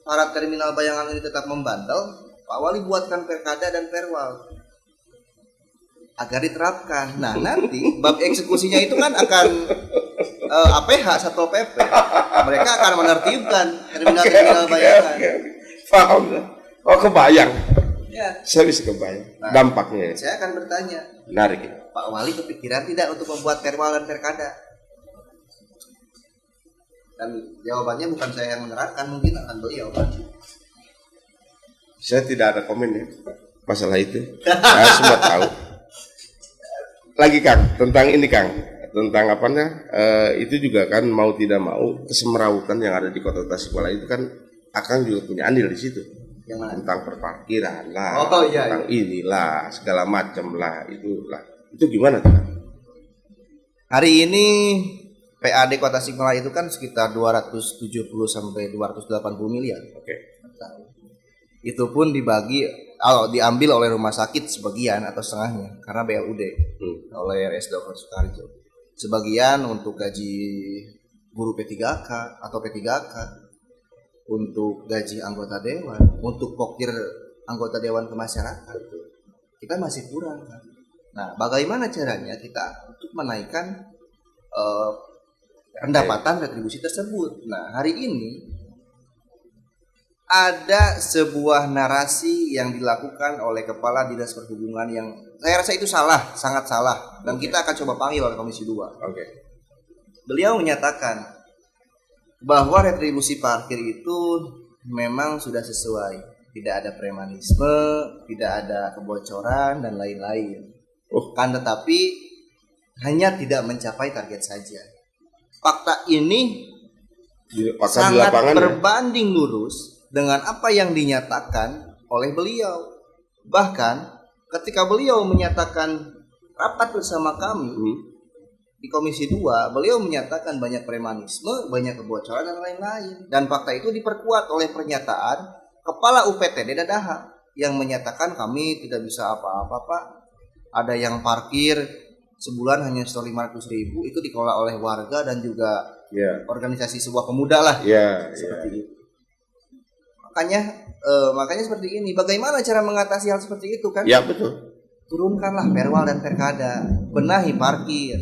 Speaker 1: para terminal Bayangan ini tetap membandel, Pak Wali buatkan perkada dan perwal agar diterapkan. Nah nanti bab eksekusinya itu kan akan APH Satpol PP. Mereka akan menertibkan terminal Bayangan.
Speaker 2: Paham. Oh kebayang.
Speaker 1: Ya.
Speaker 2: Saya bisa kebayang dampaknya.
Speaker 1: Saya akan bertanya.
Speaker 2: Menarik ya.
Speaker 1: Pak Wali kepikiran tidak untuk membuat perwal dan perkada? Dan jawabannya bukan saya yang menerangkan, mungkin akan beliau.
Speaker 2: Saya tidak ada komen ya masalah itu. Saya semua tahu. Lagi Kang, tentang ini Kang, tentang itu juga kan mau tidak mau kesemerawutan yang ada di Kota Tasikmalaya itu kan Akang juga punya andil di situ.
Speaker 1: Yang mana?
Speaker 2: Tentang perparkiran lah,
Speaker 1: iya,
Speaker 2: tentang inilah segala macam lah itulah. Itu gimana tuh?
Speaker 1: Hari ini PAD Kota Tasikmalaya itu kan sekitar 270 sampai 280 miliar.
Speaker 2: Oke.
Speaker 1: Itu pun diambil oleh rumah sakit sebagian atau setengahnya karena BLUD oleh RS Dr. Sukarjo. Sebagian untuk gaji guru P3K atau P3K, untuk gaji anggota dewan, untuk pokir anggota dewan ke masyarakat. Kita masih kurang kan? Nah, bagaimana caranya kita untuk menaikkan pendapatan retribusi tersebut? Nah, hari ini ada sebuah narasi yang dilakukan oleh Kepala Dinas Perhubungan yang saya rasa itu salah, sangat salah, dan kita akan coba panggil oleh Komisi 2. Beliau menyatakan bahwa retribusi parkir itu memang sudah sesuai, tidak ada premanisme, tidak ada kebocoran dan lain-lain. Kan tetapi hanya tidak mencapai target saja. Fakta ini sangat berbanding lurus dengan apa yang dinyatakan oleh beliau. Bahkan ketika beliau menyatakan rapat bersama kami di Komisi 2, beliau menyatakan banyak premanisme, banyak kebocoran dan lain-lain. Dan fakta itu diperkuat oleh pernyataan Kepala UPTD Dadaha yang menyatakan kami tidak bisa apa-apa Pak. Ada yang parkir sebulan hanya setor 500.000, itu dikelola oleh warga dan juga organisasi sebuah pemuda lah. Seperti itu. Makanya seperti ini. Bagaimana cara mengatasi hal seperti itu kan?
Speaker 2: Ya betul.
Speaker 1: Turunkanlah perwal dan perkada, benahi parkir.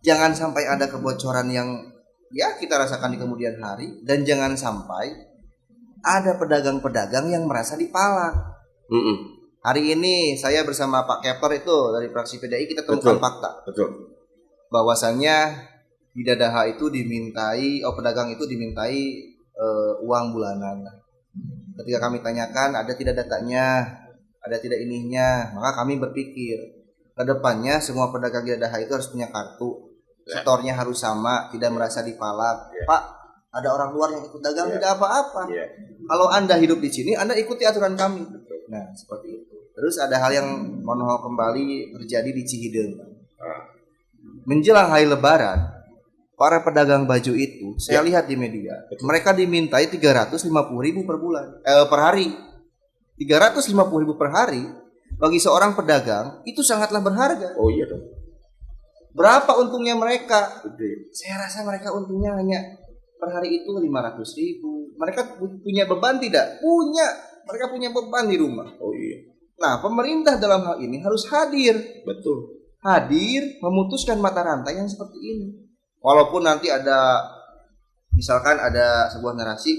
Speaker 1: Jangan sampai ada kebocoran yang kita rasakan di kemudian hari, dan jangan sampai ada pedagang-pedagang yang merasa dipalak. Hari ini saya bersama Pak Kepler itu dari fraksi PDI kita temukan fakta. Bahwasannya di Dadaha itu pedagang itu dimintai uang bulanan. Ketika kami tanyakan ada tidak datanya, ada tidak ininya, maka kami berpikir kedepannya semua pedagang di Dadaha itu harus punya kartu, setornya harus sama, tidak merasa dipalak. Pak, ada orang luar yang ikut dagang tidak apa-apa. Kalau Anda hidup di sini, Anda ikuti aturan kami. Nah, seperti itu. Terus ada hal yang monohol kembali terjadi di Cihideung. Menjelang hari Lebaran, para pedagang baju itu, saya lihat di media, mereka dimintai 350.000 per bulan, per hari. 350.000 per hari bagi seorang pedagang itu sangatlah berharga.
Speaker 2: Oh iya dong.
Speaker 1: Berapa untungnya mereka? Saya rasa mereka untungnya hanya per hari itu 500.000. Mereka punya beban tidak? Punya. Mereka punya beban di rumah.
Speaker 2: Oh iya.
Speaker 1: Nah, pemerintah dalam hal ini harus hadir.
Speaker 2: Betul.
Speaker 1: Hadir memutuskan mata rantai yang seperti ini. Walaupun nanti misalkan ada sebuah narasi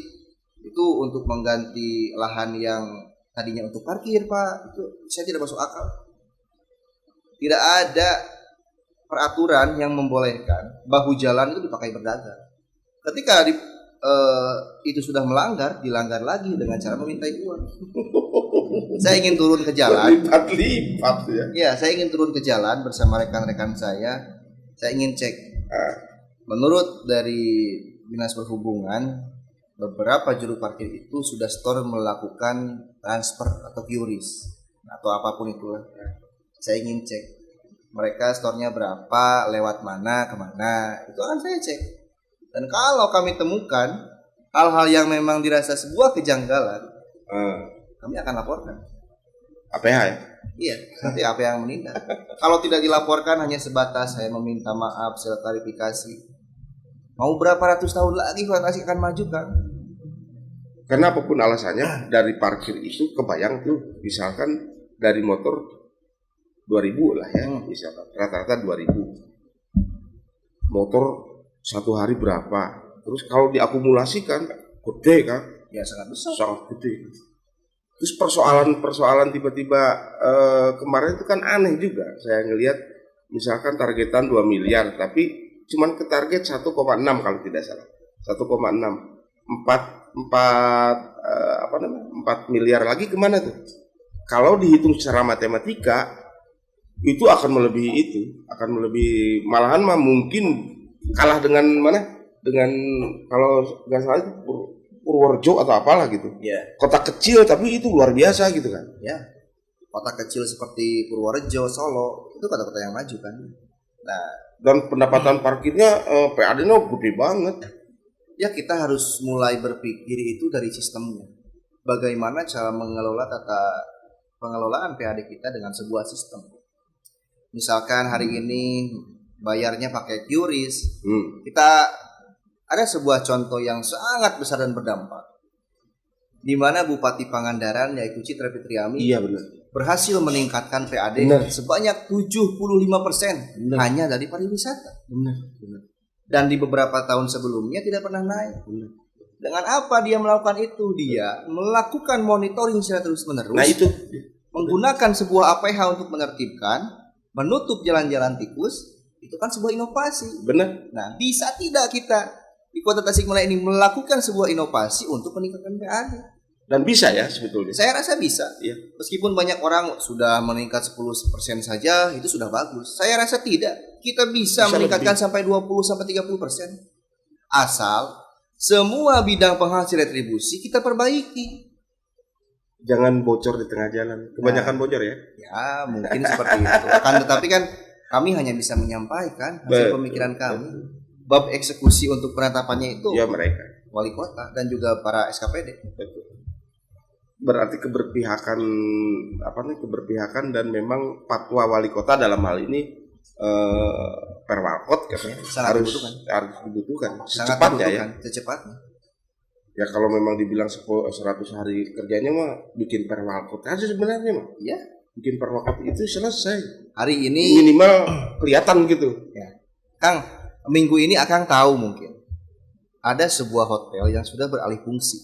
Speaker 1: itu untuk mengganti lahan yang tadinya untuk parkir, Pak, itu saya tidak masuk akal. Tidak ada peraturan yang membolehkan bahu jalan itu dipakai berdagang. Ketika itu sudah dilanggar lagi dengan cara memintai uang. Saya ingin turun ke jalan.
Speaker 2: Lipat ya.
Speaker 1: Ya, saya ingin turun ke jalan bersama rekan-rekan saya. Saya ingin cek. Menurut dari Dinas Perhubungan, beberapa juru parkir itu sudah store melakukan transfer atau QRIS atau apapun itulah. Saya ingin cek mereka store-nya berapa, lewat mana, kemana, itu akan saya cek. Dan kalau kami temukan hal-hal yang memang dirasa sebuah kejanggalan, kami akan laporkan.
Speaker 2: APH ya?
Speaker 1: Iya, nanti apa yang menindak. Kalau tidak dilaporkan hanya sebatas saya meminta maaf, saya klarifikasi. Mau berapa ratus tahun lagi klarifikasi akan maju kan?
Speaker 2: Karena apapun alasannya dari parkir itu kebayang tuh, misalkan dari motor 2000 lah ya, misalkan rata-rata 2000. Motor satu hari berapa? Terus kalau diakumulasikan gede kan?
Speaker 1: Ya sangat besar.
Speaker 2: Sangat gede. Terus persoalan tiba-tiba kemarin itu kan aneh juga. Saya ngelihat misalkan targetan 2 miliar tapi cuman ke target 1,6 kalau tidak salah. 1,6. 4 miliar lagi kemana tuh? Kalau dihitung secara matematika itu akan melebihi itu, akan melebihi, malahan mah mungkin kalah dengan mana? Dengan kalau nggak salah itu Purworejo atau apalah gitu.
Speaker 1: Ya.
Speaker 2: Kota kecil tapi itu luar biasa gitu kan.
Speaker 1: Ya. Kota kecil seperti Purworejo, Solo itu kota-kota yang maju kan. Nah,
Speaker 2: dan pendapatan parkirnya PAD-nya gede banget.
Speaker 1: Ya kita harus mulai berpikir itu dari sistemnya. Bagaimana cara mengelola tata pengelolaan PAD kita dengan sebuah sistem. Misalkan hari ini bayarnya pakai QRIS. Kita ada sebuah contoh yang sangat besar dan berdampak, di mana Bupati Pangandaran yaitu Citra Fitriami berhasil meningkatkan PAD sebanyak 75% hanya dari pariwisata. Dan di beberapa tahun sebelumnya tidak pernah naik. Dengan apa dia melakukan itu? Dia melakukan monitoring secara terus-menerus.
Speaker 2: Nah itu
Speaker 1: menggunakan sebuah APH untuk menertibkan, menutup jalan-jalan tikus. Itu kan sebuah inovasi.
Speaker 2: Benar.
Speaker 1: Nah, bisa tidak kita di Kota Tasikmalaya ini melakukan sebuah inovasi untuk meningkatkan PAD?
Speaker 2: Dan bisa ya sebetulnya.
Speaker 1: Saya rasa bisa.
Speaker 2: Ya.
Speaker 1: Meskipun banyak orang sudah meningkat 10% saja, itu sudah bagus. Saya rasa tidak. Kita bisa meningkatkan sampai 20-30%. Asal semua bidang penghasil retribusi kita perbaiki.
Speaker 2: Jangan bocor di tengah jalan. Kebanyakan bocor ya.
Speaker 1: Ya, mungkin seperti itu. Akan tetapi kan kami hanya bisa menyampaikan hasil pemikiran kami. Bab eksekusi untuk penetapannya itu
Speaker 2: ya mereka
Speaker 1: wali kota dan juga para SKPD.
Speaker 2: Betul. Berarti keberpihakan dan memang fatwa wali kota dalam hal ini perwalkot kan harus dibutuhkan secepatnya. Ya kalau memang dibilang 100 hari kerjanya mah bikin perwalkot aja sebenarnya mah.
Speaker 1: Ya,
Speaker 2: bikin perwalkot itu selesai.
Speaker 1: Hari ini
Speaker 2: minimal kelihatan gitu.
Speaker 1: Ya. Kang, minggu ini Akang tahu mungkin ada sebuah hotel yang sudah beralih fungsi,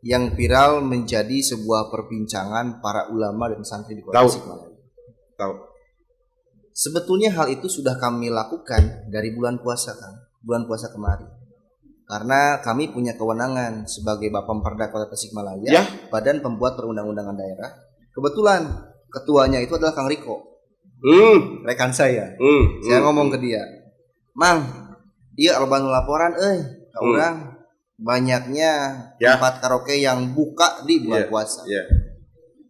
Speaker 1: yang viral menjadi sebuah perbincangan para ulama dan santri di Kota Tasikmalaya.
Speaker 2: Tahu.
Speaker 1: Sebetulnya hal itu sudah kami lakukan dari bulan puasa kemarin, karena kami punya kewenangan sebagai Bapemperda Kota Tasikmalaya, Badan Pembuat Perundang-undangan Daerah. Kebetulan ketuanya itu adalah Kang Riko. Rekan saya. Saya ngomong ke dia, "Mang, dia alban laporan ka urang banyaknya tempat karaoke yang buka di bulan puasa."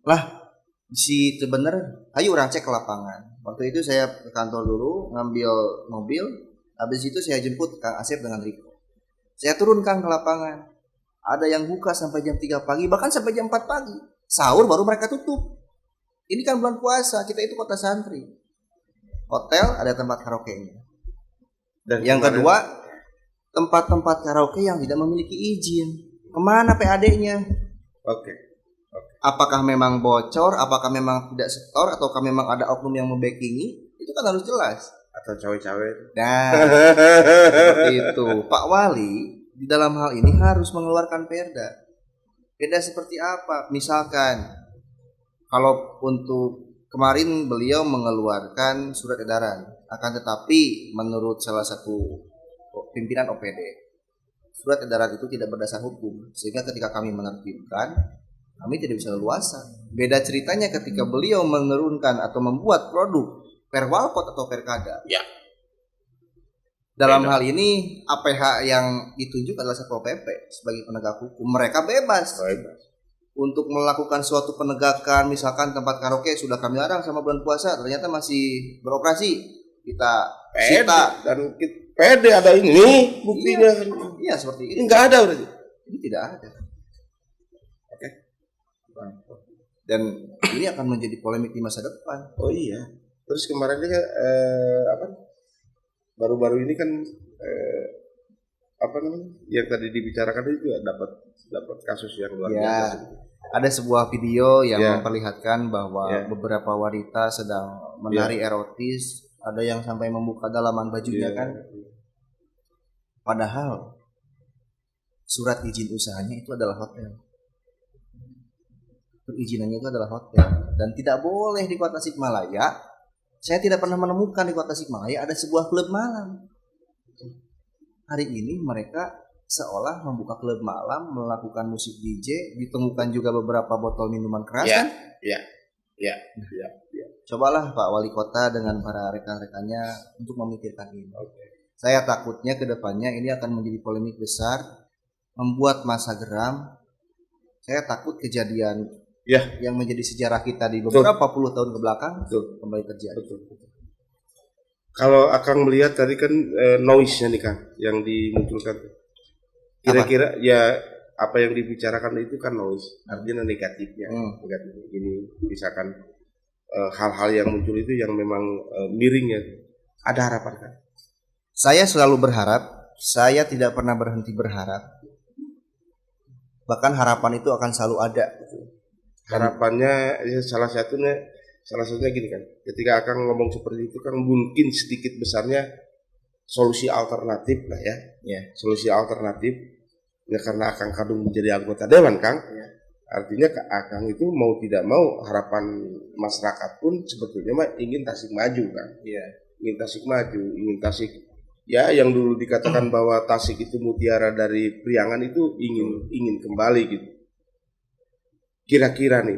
Speaker 1: Lah, si itu bener, ayo urang cek ke lapangan. Waktu itu saya ke kantor dulu ngambil mobil, habis itu saya jemput Kang Asep dengan Riko. Saya turun Kang ke lapangan. Ada yang buka sampai jam 3 pagi, bahkan sampai jam 4 pagi. Sahur baru mereka tutup. Ini kan bulan puasa, kita itu kota santri. Hotel ada tempat karaoke-nya. Dan yang kedua, tempat-tempat karaoke yang tidak memiliki izin. Kemana PAD-nya?
Speaker 2: Oke.
Speaker 1: Apakah memang bocor, apakah memang tidak setor, ataukah memang ada oknum yang membackingi? Itu kan harus jelas.
Speaker 2: Atau cawe-cawe.
Speaker 1: Nah, seperti itu. Pak Wali di dalam hal ini harus mengeluarkan perda. Perda seperti apa? Misalkan kalau untuk kemarin beliau mengeluarkan surat edaran, akan tetapi menurut salah satu pimpinan OPD, surat edaran itu tidak berdasar hukum, sehingga ketika kami menertibkan, kami tidak bisa leluasa. Beda ceritanya ketika beliau menurunkan atau membuat produk perwalkot atau perkada. Dalam hal ini APH yang ditunjuk adalah Satpol PP sebagai penegak hukum. Mereka bebas untuk melakukan suatu penegakan, misalkan tempat karaoke sudah kami larang sama bulan puasa, ternyata masih beroperasi, kita sita
Speaker 2: dan pede ada ini buktinya.
Speaker 1: Iya seperti itu.
Speaker 2: Ini nggak ada berarti.
Speaker 1: Ini tidak ada. Oke. Dan ini akan menjadi polemik di masa depan.
Speaker 2: Oh iya. Terus kemarin juga baru-baru ini kan yang tadi dibicarakan itu juga dapat kasus yang luar biasa.
Speaker 1: Ada sebuah video yang memperlihatkan bahwa beberapa wanita sedang menari erotis, ada yang sampai membuka dalaman bajunya kan. Padahal surat izin usahanya itu adalah hotel. Perizinannya itu adalah hotel dan tidak boleh di Kota Tasikmalaya. Saya tidak pernah menemukan di Kota Tasikmalaya ada sebuah klub malam. Hari ini mereka seolah membuka klub malam, melakukan musik DJ, ditemukan juga beberapa botol minuman keras kan?
Speaker 2: Iya.
Speaker 1: Cobalah Pak Wali Kota dengan para rekan-rekannya untuk memikirkan ini. Saya takutnya ke depannya ini akan menjadi polemik besar, membuat massa geram. Saya takut kejadian yang menjadi sejarah kita di beberapa puluh tahun ke belakang kembali terjadi.
Speaker 2: Kalau Akang melihat tadi kan noise-nya nih Kang yang dimunculkan. Kira-kira apa yang dibicarakan itu kan noise, artinya negatifnya. Negatif. Ini misalkan hal-hal yang muncul itu yang memang miringnya. Ada harapan kan?
Speaker 1: Saya selalu berharap, saya tidak pernah berhenti berharap. Bahkan harapan itu akan selalu ada.
Speaker 2: Harapannya salah satunya gini kan, ketika Akang ngomong seperti itu kan mungkin sedikit besarnya solusi alternatif lah solusi alternatif karena Akang kadung menjadi anggota dewan Kang, artinya Akang itu mau tidak mau harapan masyarakat pun sebetulnya mah ingin Tasik maju kan, ingin Tasik yang dulu dikatakan bahwa Tasik itu mutiara dari Priangan itu ingin kembali gitu. Kira-kira nih,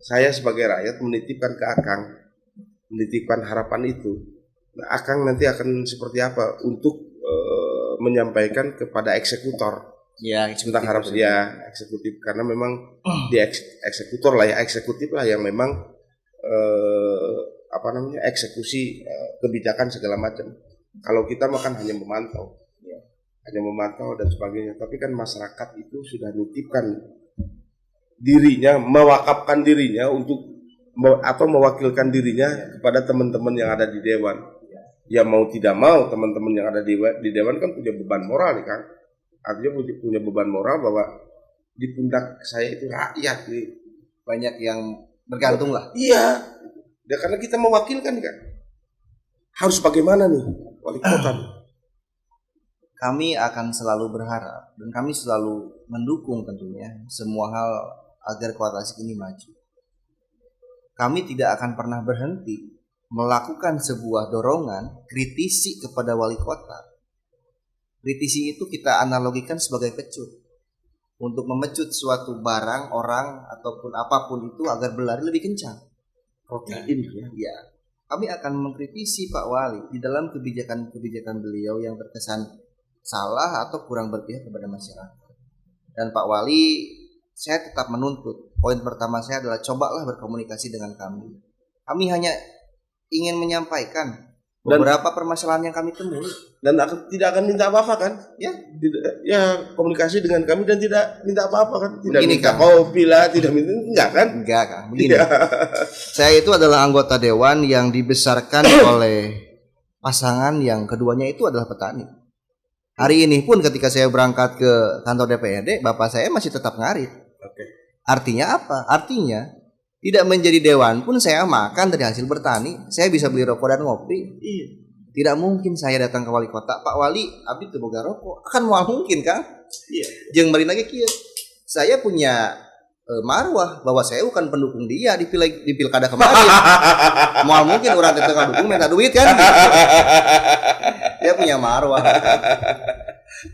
Speaker 2: saya sebagai rakyat menitipkan ke Akang, menitipkan harapan itu. Nah, Akang nanti akan seperti apa untuk menyampaikan kepada eksekutor tentang harapan eksekutif, karena memang di eksekutif lah yang memang eksekusi kebijakan segala macam. Kalau kita makan hanya memantau dan sebagainya, tapi kan masyarakat itu sudah nitipkan dirinya, mewakafkan dirinya untuk atau mewakilkan dirinya kepada teman-teman yang ada di dewan. Ya mau tidak mau teman-teman yang ada di dewan kan punya beban moral nih Kang. Artinya punya beban moral bahwa di pundak saya itu rakyat nih.
Speaker 1: Banyak yang bergantung lah.
Speaker 2: Iya. Ya karena kita mewakilkan kan. Harus bagaimana nih wali kota?
Speaker 1: Kami akan selalu berharap dan kami selalu mendukung tentunya semua hal agar Kota Tasik ini maju. Kami tidak akan pernah berhenti melakukan sebuah dorongan kritisi kepada wali kota. Kritisi itu kita analogikan sebagai pecut. Untuk memecut suatu barang, orang, ataupun apapun itu agar berlari lebih kencang.
Speaker 2: Protein
Speaker 1: ya. Kami akan mengkritisi Pak Wali di dalam kebijakan beliau yang terkesan salah atau kurang berpihak kepada masyarakat. Dan Pak Wali, saya tetap menuntut. Poin pertama saya adalah cobalah berkomunikasi dengan kami. Kami hanya ingin menyampaikan beberapa permasalahan yang kami temui
Speaker 2: dan tidak akan minta apa-apa kan? Komunikasi dengan kami dan tidak minta apa-apa kan? Tidak begini, minta kopi lah, tidak minta kan?
Speaker 1: Enggak kan? Begini. Saya itu adalah anggota dewan yang dibesarkan oleh pasangan yang keduanya itu adalah petani. Hari ini pun ketika saya berangkat ke kantor DPRD, bapak saya masih tetap ngarit. Artinya apa? Artinya tidak menjadi dewan pun saya makan dari hasil bertani. Saya bisa beli rokok dan ngopi. Tidak mungkin saya datang ke wali kota, Pak Wali, abdi teu boga rokok. Akan moal mungkin Kang. Jeung bari lagi kieu. Saya punya marwah bahwa saya bukan pendukung dia di pilkada kemarin. Moal mungkin orang teu ngadukung minta duit kan. Dia punya marwah.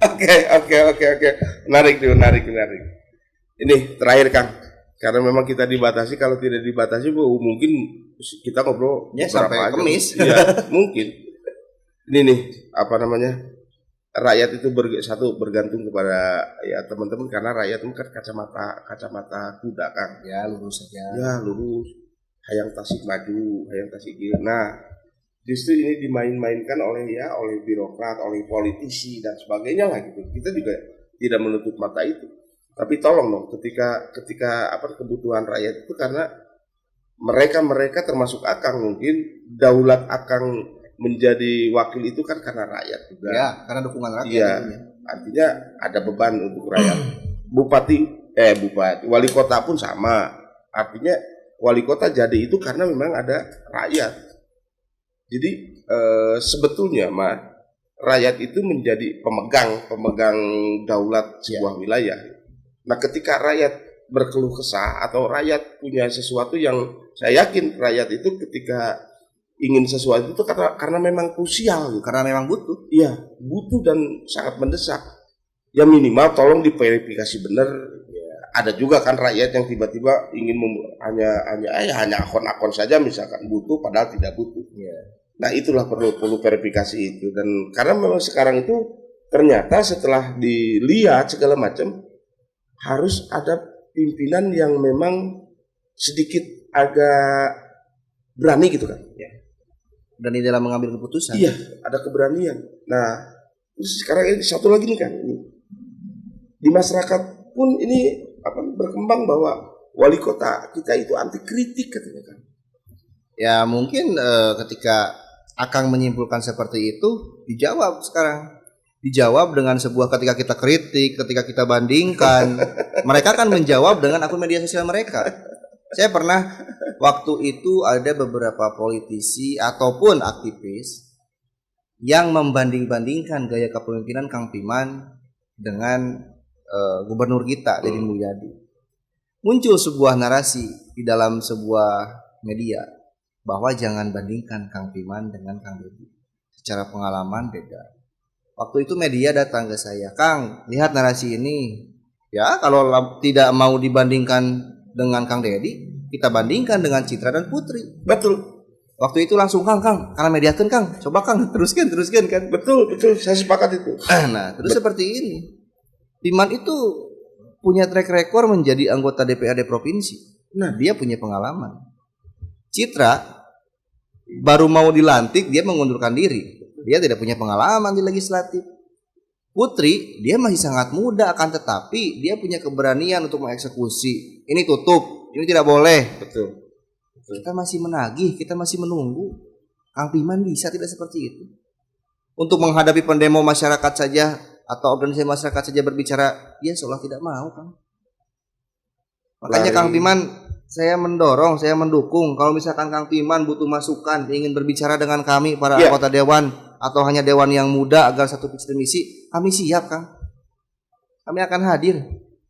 Speaker 2: Oke. Menarik. Ini terakhir Kang. Karena memang kita dibatasi, kalau tidak dibatasi mungkin kita ngobrol
Speaker 1: sampai Kamis.
Speaker 2: Iya, mungkin. ini nih apa namanya, rakyat itu bergantung kepada ya teman-teman, karena rakyat itu kan kacamata kuda kan.
Speaker 1: Ya lurus saja.
Speaker 2: Ya lurus, hayang tasik maju, hayang tasik gila. Nah justru ini dimain-mainkan oleh birokrat, oleh politisi dan sebagainya lah gitu. Kita juga tidak menutup mata itu. Tapi tolong dong, ketika kebutuhan rakyat itu, karena mereka termasuk Akang, mungkin daulat Akang menjadi wakil itu kan karena rakyat juga.
Speaker 1: Ya, karena dukungan rakyat.
Speaker 2: Iya, artinya ada beban untuk rakyat. Wali kota pun sama. Artinya wali kota jadi itu karena memang ada rakyat. Jadi sebetulnya rakyat itu menjadi pemegang daulat sebuah wilayah. Nah, ketika rakyat berkeluh kesah atau rakyat punya sesuatu yang, saya yakin rakyat itu ketika ingin sesuatu itu karena memang krusial gitu.
Speaker 1: Karena memang butuh.
Speaker 2: Iya, butuh dan sangat mendesak. Ya minimal tolong diverifikasi benar. Ya, ada juga kan rakyat yang tiba-tiba ingin hanya akun-akun saja misalkan butuh padahal tidak butuh.
Speaker 1: Ya.
Speaker 2: Nah, itulah perlu verifikasi itu. Dan karena memang sekarang itu ternyata setelah dilihat segala macam harus ada pimpinan yang memang sedikit agak berani gitu kan. Ya.
Speaker 1: Berani dalam mengambil keputusan.
Speaker 2: Iya, ada keberanian. Nah, terus sekarang ini satu lagi nih kan, ini di masyarakat pun ini berkembang bahwa wali kota kita itu anti kritik katanya kan.
Speaker 1: Ya mungkin ketika Akang menyimpulkan seperti itu, dijawab sekarang. Dijawab dengan sebuah, ketika kita kritik, ketika kita bandingkan, mereka kan menjawab dengan akun media sosial mereka. Saya pernah waktu itu ada beberapa politisi ataupun aktivis yang membanding-bandingkan gaya kepemimpinan Kang Piman dengan gubernur kita Deddy Mulyadi. Muncul sebuah narasi di dalam sebuah media bahwa jangan bandingkan Kang Piman dengan Kang Deddy. Secara pengalaman beda. Waktu itu media datang ke saya, Kang, lihat narasi ini. Ya, kalau tidak mau dibandingkan dengan Kang Deddy, kita bandingkan dengan Citra dan Putri.
Speaker 2: Betul.
Speaker 1: Waktu itu langsung Kang, karena mediakan Kang, coba Kang teruskan kan.
Speaker 2: Betul, saya sepakat itu.
Speaker 1: Nah, terus seperti ini. Piman itu punya track record menjadi anggota DPRD provinsi. Nah, dia punya pengalaman. Citra baru mau dilantik, dia mengundurkan diri. Dia tidak punya pengalaman di legislatif. Putri, dia masih sangat muda, akan tetapi dia punya keberanian untuk mengeksekusi. Ini tutup, ini tidak boleh.
Speaker 2: Betul.
Speaker 1: Kita masih menagih, kita masih menunggu. Kang Piman bisa tidak seperti itu. Untuk menghadapi pendemo masyarakat saja atau organisasi masyarakat saja berbicara, dia seolah tidak mau, Kang. Makanya Kang Piman, saya mendorong, saya mendukung. Kalau misalkan Kang Piman butuh masukan, ingin berbicara dengan kami para anggota dewan atau hanya dewan yang muda agar satu visi misi, kami siap, Kang. Kami akan hadir.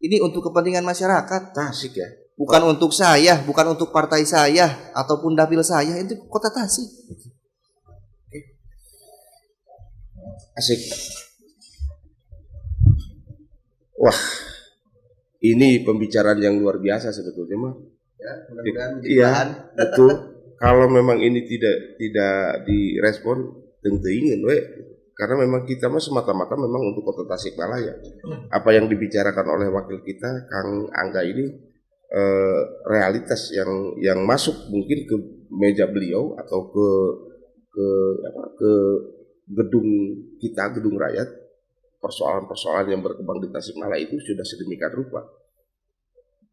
Speaker 1: Ini untuk kepentingan masyarakat.
Speaker 2: Tasik ya.
Speaker 1: Bukan untuk saya, bukan untuk partai saya ataupun dapil saya, itu Kota Tasik.
Speaker 2: Asik. Wah, ini pembicaraan yang luar biasa sebetulnya mah.
Speaker 1: Ya, mudah-mudahan
Speaker 2: iya, betul. Kalau memang ini tidak direspon, tentu ingin, karena memang kita mah semata-mata memang untuk Kota Tasikmalaya. Apa yang dibicarakan oleh wakil kita Kang Angga ini realitas yang masuk mungkin ke meja beliau atau ke gedung kita, gedung rakyat. Persoalan-persoalan yang berkembang di Tasikmalaya itu sudah sedemikian rupa.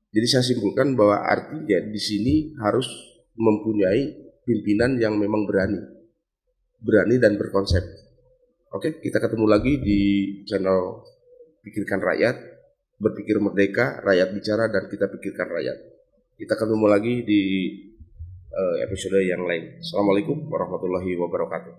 Speaker 2: Jadi saya simpulkan bahwa artinya di sini harus mempunyai pimpinan yang memang berani dan berkonsep. Oke, kita ketemu lagi di channel Pikirkan Rakyat, Berpikir Merdeka, Rakyat Bicara, dan Kita Pikirkan Rakyat. Kita ketemu lagi di episode yang lain. Assalamualaikum warahmatullahi wabarakatuh.